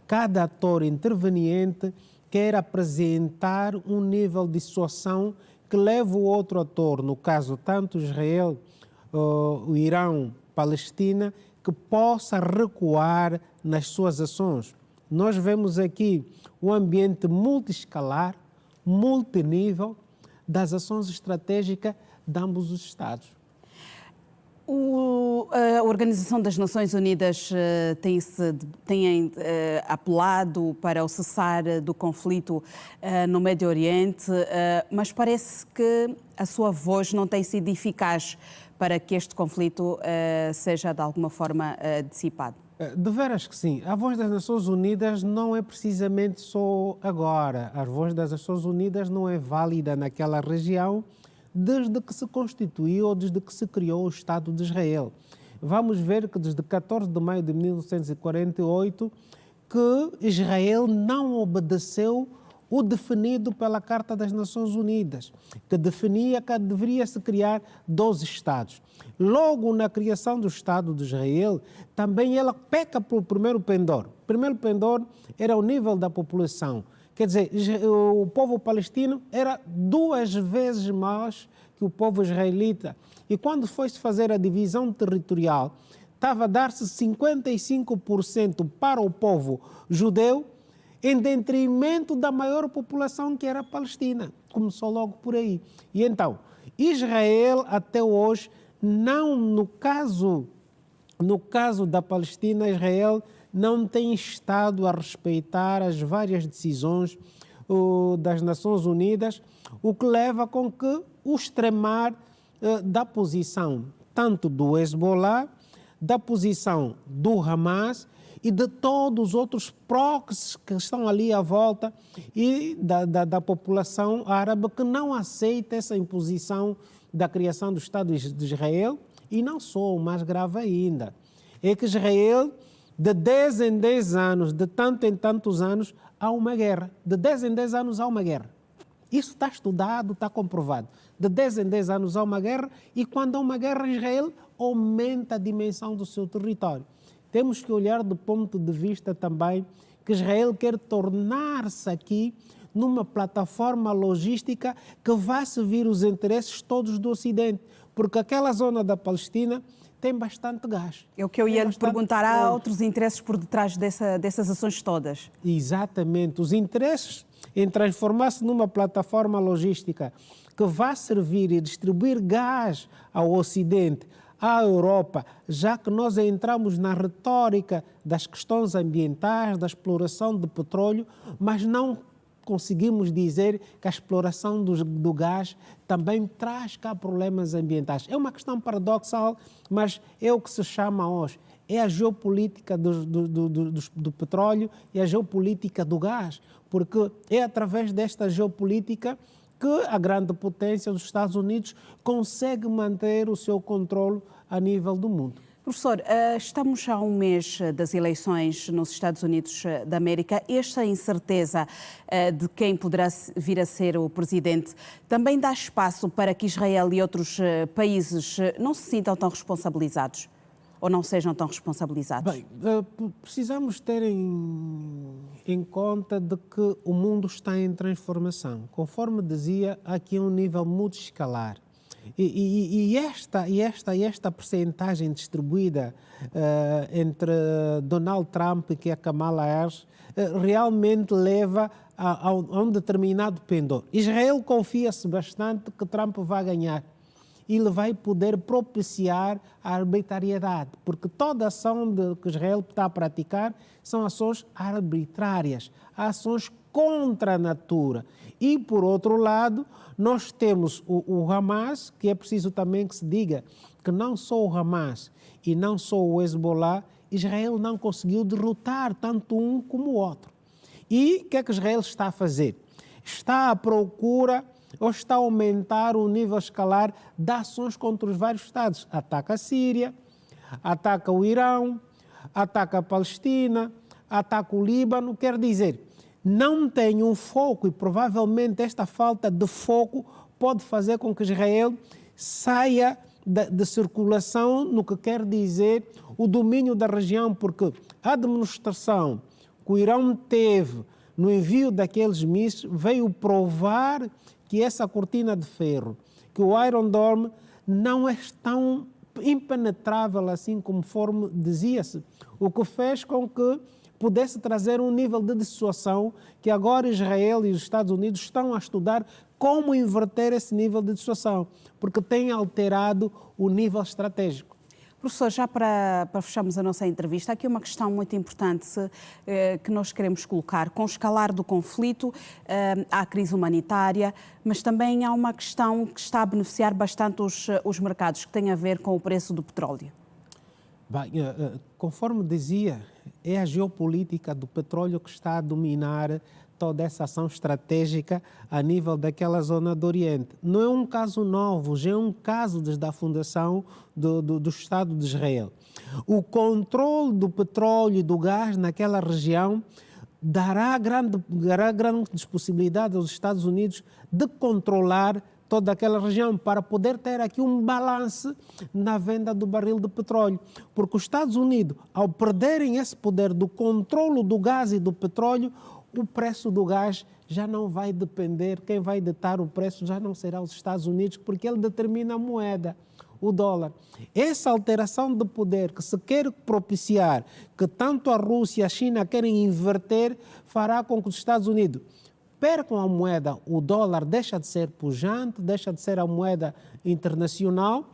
cada ator interveniente quer apresentar um nível de situação que leva o outro ator, no caso tanto Israel, o Irão, Palestina, que possa recuar nas suas ações. Nós vemos aqui um ambiente multiescalar, multinível das ações estratégicas de ambos os Estados. A Organização das Nações Unidas tem apelado para o cessar do conflito no Médio Oriente, mas parece que a sua voz não tem sido eficaz para que este conflito seja de alguma forma dissipado. De veras que sim. A voz das Nações Unidas não é precisamente só agora. A voz das Nações Unidas não é válida naquela região desde que se constituiu ou desde que se criou o Estado de Israel. Vamos ver que desde 14 de maio de 1948 que Israel não obedeceu o definido pela Carta das Nações Unidas, que definia que deveria se criar 2 Estados. Logo na criação do Estado de Israel, também ela peca pelo primeiro pendor. O primeiro pendor era o nível da população. Quer dizer, o povo palestino era 2 vezes mais que o povo israelita. E quando foi-se fazer a divisão territorial, estava a dar-se 55% para o povo judeu, em detrimento da maior população que era a Palestina. Começou logo por aí. E então, Israel até hoje, não no caso da Palestina, Israel não tem estado a respeitar as várias decisões das Nações Unidas, o que leva com que o extremar da posição tanto do Hezbollah, da posição do Hamas e de todos os outros proxies que estão ali à volta e da população árabe que não aceita essa imposição da criação do Estado de Israel. E não só, o mais grave ainda, é que Israel, de 10 em 10 anos, de tanto em tantos anos, há uma guerra. De 10 em 10 anos há uma guerra. Isso está estudado, está comprovado. De 10 em 10 anos há uma guerra e quando há uma guerra, Israel aumenta a dimensão do seu território. Temos que olhar do ponto de vista também que Israel quer tornar-se aqui numa plataforma logística que vai servir os interesses todos do Ocidente, porque aquela zona da Palestina tem bastante gás. É o que eu ia lhe perguntar, há outros interesses por detrás dessas ações todas? Exatamente, os interesses em transformar-se numa plataforma logística que vai servir e distribuir gás ao Ocidente, à Europa, já que nós entramos na retórica das questões ambientais, da exploração de petróleo, mas não conseguimos dizer que a exploração do gás também traz cá problemas ambientais. É uma questão paradoxal, mas é o que se chama hoje. É a geopolítica do petróleo e a geopolítica do gás, porque é através desta geopolítica que a grande potência dos Estados Unidos consegue manter o seu controle a nível do mundo. Professor, estamos a um mês das eleições nos Estados Unidos da América. Esta incerteza de quem poderá vir a ser o presidente também dá espaço para que Israel e outros países não se sintam tão responsabilizados ou não sejam tão responsabilizados? Bem, precisamos ter em conta de que o mundo está em transformação. Conforme dizia, aqui é um nível multiescalar. E esta percentagem distribuída entre Donald Trump e a Kamala Harris realmente leva a um determinado pendor. Israel confia-se bastante que Trump vai ganhar. E ele vai poder propiciar a arbitrariedade, porque toda ação que Israel está a praticar são ações arbitrárias, ações contra a natura. E, por outro lado, nós temos o Hamas, que é preciso também que se diga que não só o Hamas e não só o Hezbollah, Israel não conseguiu derrotar tanto um como o outro. E o que é que Israel está a fazer? Está à procura ou está a aumentar o nível escalar de ações contra os vários Estados. Ataca a Síria, ataca o Irão, ataca a Palestina, ataca o Líbano. Quer dizer, não tem um foco e provavelmente esta falta de foco pode fazer com que Israel saia de circulação no que quer dizer o domínio da região, porque a demonstração que o Irão teve no envio daqueles mísseis veio provar que essa cortina de ferro, que o Iron Dome não é tão impenetrável assim conforme dizia-se, o que fez com que pudesse trazer um nível de dissuasão que agora Israel e os Estados Unidos estão a estudar como inverter esse nível de dissuasão, porque tem alterado o nível estratégico. Professor, já para fecharmos a nossa entrevista, aqui uma questão muito importante que nós queremos colocar. Com o escalar do conflito, há a crise humanitária, mas também há uma questão que está a beneficiar bastante os mercados, que tem a ver com o preço do petróleo. Bem, conforme dizia, é a geopolítica do petróleo que está a dominar toda essa ação estratégica a nível daquela zona do Oriente. Não é um caso novo, já é um caso desde a fundação do Estado de Israel. O controle do petróleo e do gás naquela região dará grandes possibilidades aos Estados Unidos de controlar toda aquela região para poder ter aqui um balanço na venda do barril de petróleo. Porque os Estados Unidos, ao perderem esse poder do controle do gás e do petróleo, o preço do gás já não vai depender, quem vai ditar o preço já não será os Estados Unidos, porque ele determina a moeda, o dólar. Essa alteração de poder que se quer propiciar, que tanto a Rússia e a China querem inverter, fará com que os Estados Unidos percam a moeda, o dólar deixa de ser pujante, deixa de ser a moeda internacional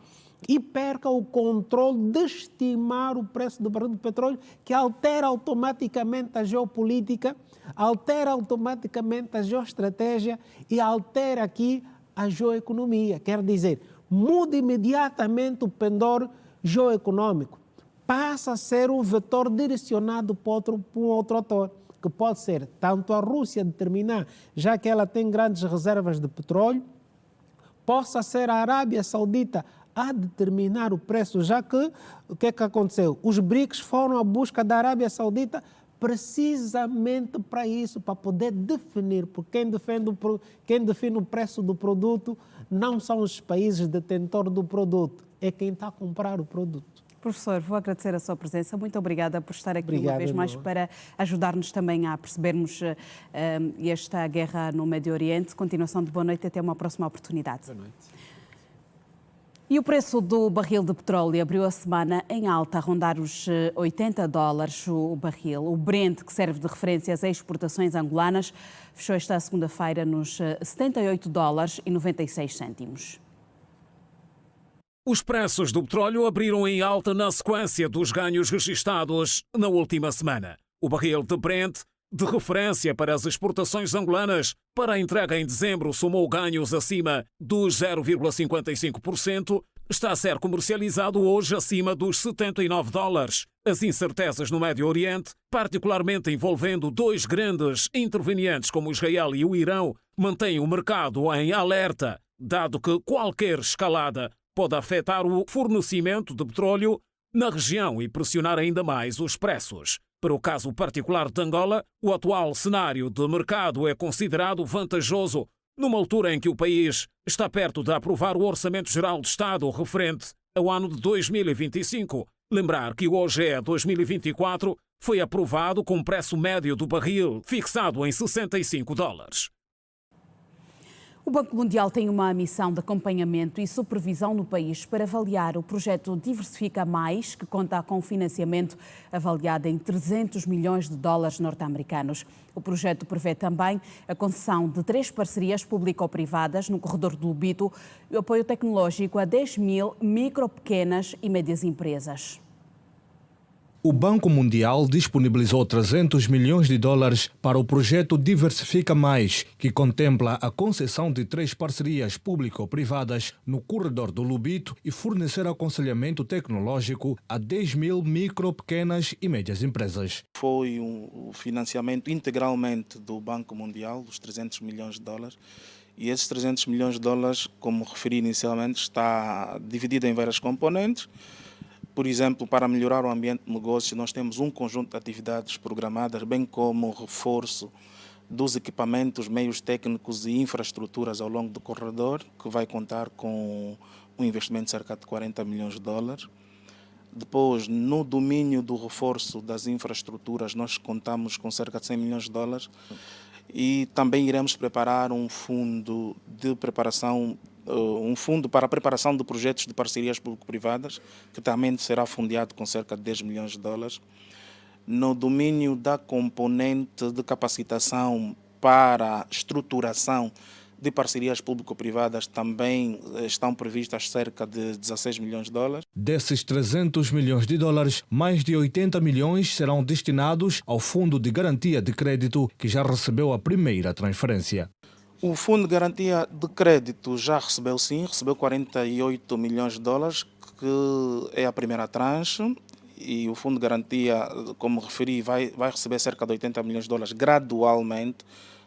e perca o controle de estimar o preço do barril de petróleo, que altera automaticamente a geopolítica, altera automaticamente a geoestratégia e altera aqui a geoeconomia. Quer dizer, muda imediatamente o pendor geoeconômico, passa a ser um vetor direcionado para um outro ator, que pode ser tanto a Rússia determinar, já que ela tem grandes reservas de petróleo, possa ser a Arábia Saudita a determinar o preço, já que o que é que aconteceu? Os BRICS foram à busca da Arábia Saudita precisamente para isso, para poder definir, porque quem define o preço do produto não são os países detentores do produto, é quem está a comprar o produto. Professor, vou agradecer a sua presença. Muito obrigada por estar aqui uma vez mais para ajudar-nos também a percebermos esta guerra no Médio Oriente. Continuação de boa noite e até uma próxima oportunidade. Boa noite. E o preço do barril de petróleo abriu a semana em alta, a rondar os $80 o barril. O Brent, que serve de referência às exportações angolanas, fechou esta segunda-feira nos $78,96. Os preços do petróleo abriram em alta na sequência dos ganhos registados na última semana. O barril de Brent de referência para as exportações angolanas para a entrega em dezembro somou ganhos acima dos 0,55%, está a ser comercializado hoje acima dos $79. As incertezas no Médio Oriente, particularmente envolvendo dois grandes intervenientes como Israel e o Irão, mantêm o mercado em alerta, dado que qualquer escalada pode afetar o fornecimento de petróleo na região e pressionar ainda mais os preços. Para o caso particular de Angola, o atual cenário de mercado é considerado vantajoso, numa altura em que o país está perto de aprovar o Orçamento Geral do Estado referente ao ano de 2025. Lembrar que o OGE 2024 foi aprovado com preço médio do barril fixado em $65. O Banco Mundial tem uma missão de acompanhamento e supervisão no país para avaliar o projeto Diversifica Mais, que conta com financiamento avaliado em $300 milhões norte-americanos. O projeto prevê também a concessão de 3 parcerias público-privadas no corredor do Lubito e o apoio tecnológico a 10 mil micro, pequenas e médias empresas. O Banco Mundial disponibilizou $300 milhões para o projeto Diversifica Mais, que contempla a concessão de 3 parcerias público-privadas no corredor do Lubito e fornecer aconselhamento tecnológico a 10 mil micro, pequenas e médias empresas. Foi um financiamento integralmente do Banco Mundial, dos $300 milhões. E esses $300 milhões, como referi inicialmente, está dividido em várias componentes. Por exemplo, para melhorar o ambiente de negócio, nós temos um conjunto de atividades programadas, bem como o reforço dos equipamentos, meios técnicos e infraestruturas ao longo do corredor, que vai contar com um investimento de cerca de $40 milhões. Depois, no domínio do reforço das infraestruturas, nós contamos com cerca de $100 milhões. E também iremos preparar um fundo de preparação, um fundo para a preparação de projetos de parcerias público-privadas, que também será fundeado com cerca de $10 milhões. No domínio da componente de capacitação para estruturação de parcerias público-privadas, também estão previstas cerca de $16 milhões. Desses $300 milhões, mais de 80 milhões serão destinados ao Fundo de Garantia de Crédito, que já recebeu a primeira transferência. O Fundo de Garantia de Crédito já recebeu, sim, recebeu $48 milhões, que é a primeira tranche, e o Fundo de Garantia, como referi, vai receber cerca de $80 milhões gradualmente,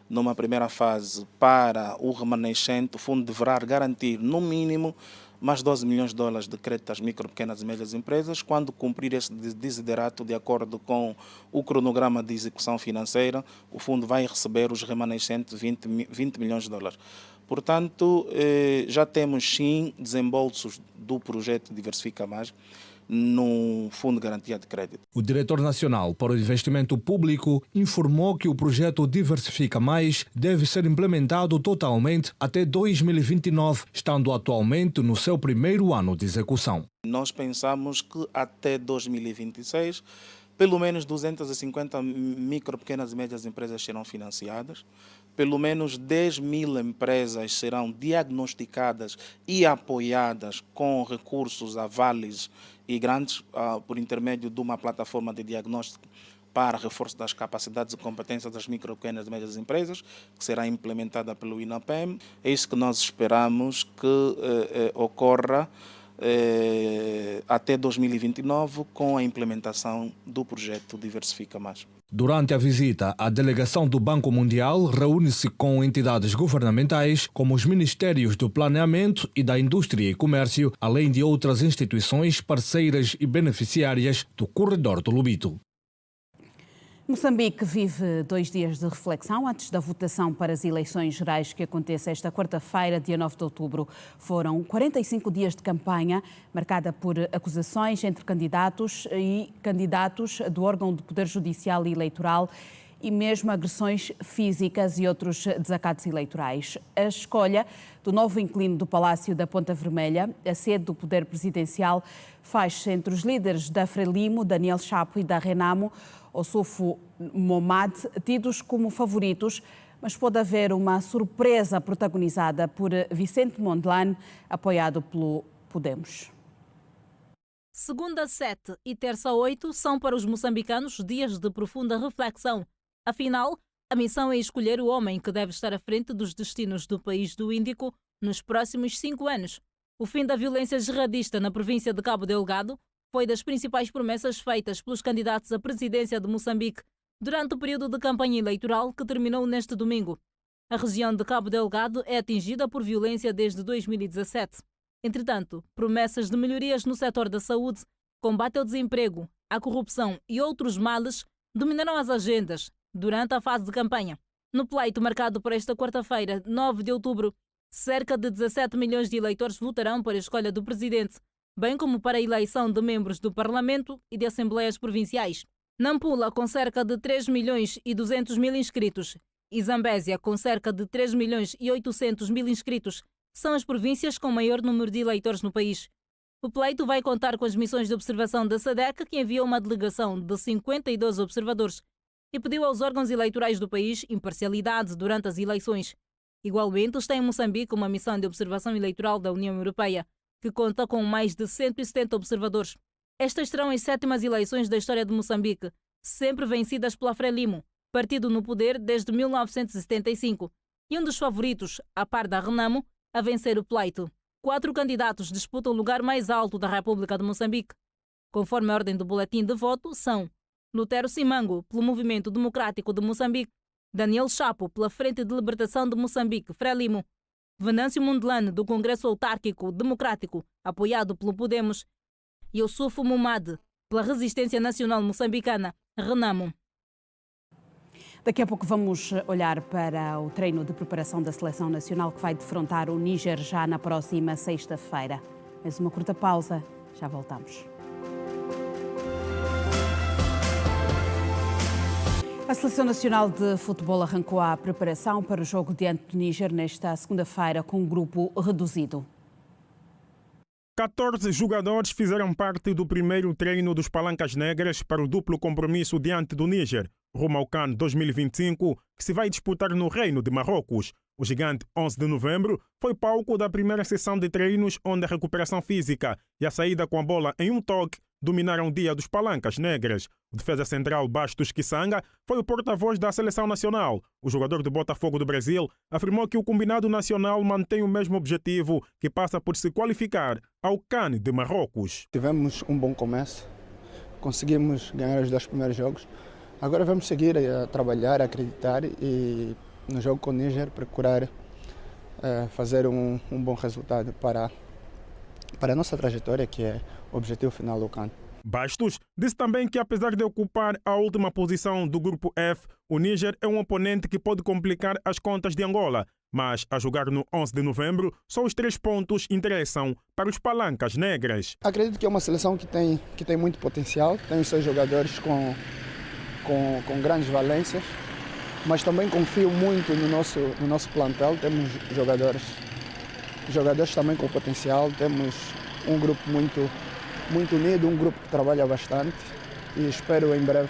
numa primeira fase. Para o remanescente, o fundo deverá garantir, no mínimo, mais $12 milhões de crédito às micro, pequenas e médias empresas. Quando cumprir esse desiderato, de acordo com o cronograma de execução financeira, o fundo vai receber os remanescentes $20 milhões. Portanto, já temos sim desembolsos do projeto Diversifica Mais no Fundo de Garantia de Crédito. O diretor nacional para o investimento público informou que o projeto Diversifica Mais deve ser implementado totalmente até 2029, estando atualmente no seu primeiro ano de execução. Nós pensamos que até 2026, pelo menos 250 micro, pequenas e médias empresas serão financiadas, pelo menos 10 mil empresas serão diagnosticadas e apoiadas com recursos avales e grandes por intermédio de uma plataforma de diagnóstico para reforço das capacidades e competências das micro, pequenas e médias empresas, que será implementada pelo INAPEM. É isso que nós esperamos que ocorra até 2029 com a implementação do projeto Diversifica Mais. Durante a visita, a delegação do Banco Mundial reúne-se com entidades governamentais, como os Ministérios do Planeamento e da Indústria e Comércio, além de outras instituições parceiras e beneficiárias do corredor do Lubito. Moçambique vive 2 dias de reflexão antes da votação para as eleições gerais que acontece esta quarta-feira, dia 9 de outubro. Foram 45 dias de campanha, marcada por acusações entre candidatos e candidatos do órgão do Poder Judicial e Eleitoral e mesmo agressões físicas e outros desacatos eleitorais. A escolha do novo inquilino do Palácio da Ponta Vermelha, a sede do Poder Presidencial, faz-se entre os líderes da Frelimo, Daniel Chapo, e da Renamo, Ossufo Momad, tidos como favoritos, mas pode haver uma surpresa protagonizada por Vicente Mondlane, apoiado pelo Podemos. Segunda 7 e terça 8 são para os moçambicanos dias de profunda reflexão, Afinal, a missão é escolher o homem que deve estar à frente dos destinos do país do Índico nos próximos 5 anos. O fim da violência jihadista na província de Cabo Delgado foi das principais promessas feitas pelos candidatos à presidência de Moçambique durante o período de campanha eleitoral que terminou neste domingo. A região de Cabo Delgado é atingida por violência desde 2017. Entretanto, promessas de melhorias no setor da saúde, combate ao desemprego, à corrupção e outros males dominaram as agendas durante a fase de campanha. No pleito marcado para esta quarta-feira, 9 de outubro, cerca de 17 milhões de eleitores votarão para a escolha do presidente, bem como para a eleição de membros do Parlamento e de Assembleias Provinciais. Nampula, com cerca de 3 milhões e 200 mil inscritos, e Zambésia, com cerca de 3 milhões e 800 mil inscritos, são as províncias com maior número de eleitores no país. O pleito vai contar com as missões de observação da SADC, que enviou uma delegação de 52 observadores e pediu aos órgãos eleitorais do país imparcialidade durante as eleições. Igualmente, está em Moçambique uma missão de observação eleitoral da União Europeia, que conta com mais de 170 observadores. Estas serão as 7ª eleições da história de Moçambique, sempre vencidas pela Frelimo, partido no poder desde 1975, e um dos favoritos, a par da Renamo, a vencer o pleito. 4 candidatos disputam o lugar mais alto da República de Moçambique. Conforme a ordem do boletim de voto, são Lutero Simango, pelo Movimento Democrático de Moçambique, Daniel Chapo, pela Frente de Libertação de Moçambique, Frelimo, Venâncio Mondelane, do Congresso Autárquico Democrático, apoiado pelo Podemos, e Youssoufo Moumad, pela Resistência Nacional Moçambicana, Renamo. Daqui a pouco vamos olhar para o treino de preparação da Seleção Nacional que vai defrontar o Níger já na próxima sexta-feira. Mais uma curta pausa, já voltamos. A Seleção Nacional de Futebol arrancou a preparação para o jogo diante do Níger nesta segunda-feira com um grupo reduzido. 14 jogadores fizeram parte do primeiro treino dos Palancas Negras para o duplo compromisso diante do Níger, rumo ao CAN 2025, que se vai disputar no Reino de Marrocos. O gigante 11 de novembro foi palco da primeira sessão de treinos onde a recuperação física e a saída com a bola em um toque dominaram o dia dos Palancas Negras. O defesa central Bastos Kisanga foi o porta-voz da Seleção Nacional. O jogador do Botafogo do Brasil afirmou que o combinado nacional mantém o mesmo objetivo, que passa por se qualificar ao CAN de Marrocos. Tivemos um bom começo, conseguimos ganhar os 2 primeiros jogos. Agora vamos seguir a trabalhar, a acreditar e no jogo com o Níger procurar fazer um bom resultado para a nossa trajetória, que é o objetivo final do CAN. Bastos disse também que, apesar de ocupar a última posição do grupo F, o Níger é um oponente que pode complicar as contas de Angola. Mas, a jogar no 11 de novembro, só os 3 pontos interessam para os Palancas Negras. Acredito que é uma seleção que tem muito potencial, tem os seus jogadores com grandes valências, mas também confio muito no nosso plantel. Temos jogadores também com potencial, temos um grupo muito unido, um grupo que trabalha bastante e espero em breve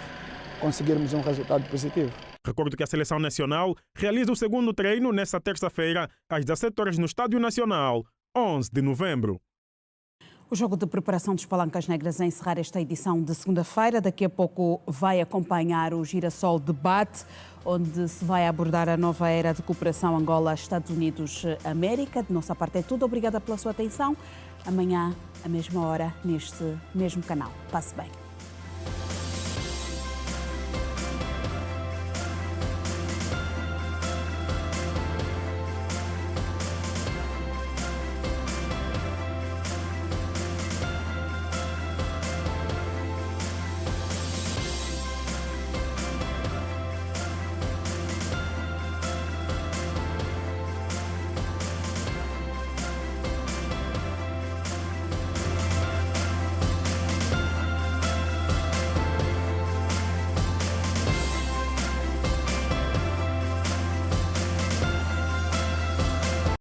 conseguirmos um resultado positivo. Recordo que a Seleção Nacional realiza o segundo treino nesta terça-feira, às 17 horas no Estádio Nacional, 11 de novembro. O jogo de preparação dos Palancas Negras a encerrar esta edição de segunda-feira. Daqui a pouco vai acompanhar o Girassol Debate, onde se vai abordar a nova era de cooperação Angola-Estados Unidos-América. De nossa parte é tudo. Obrigada pela sua atenção. Amanhã, à mesma hora, neste mesmo canal. Passe bem.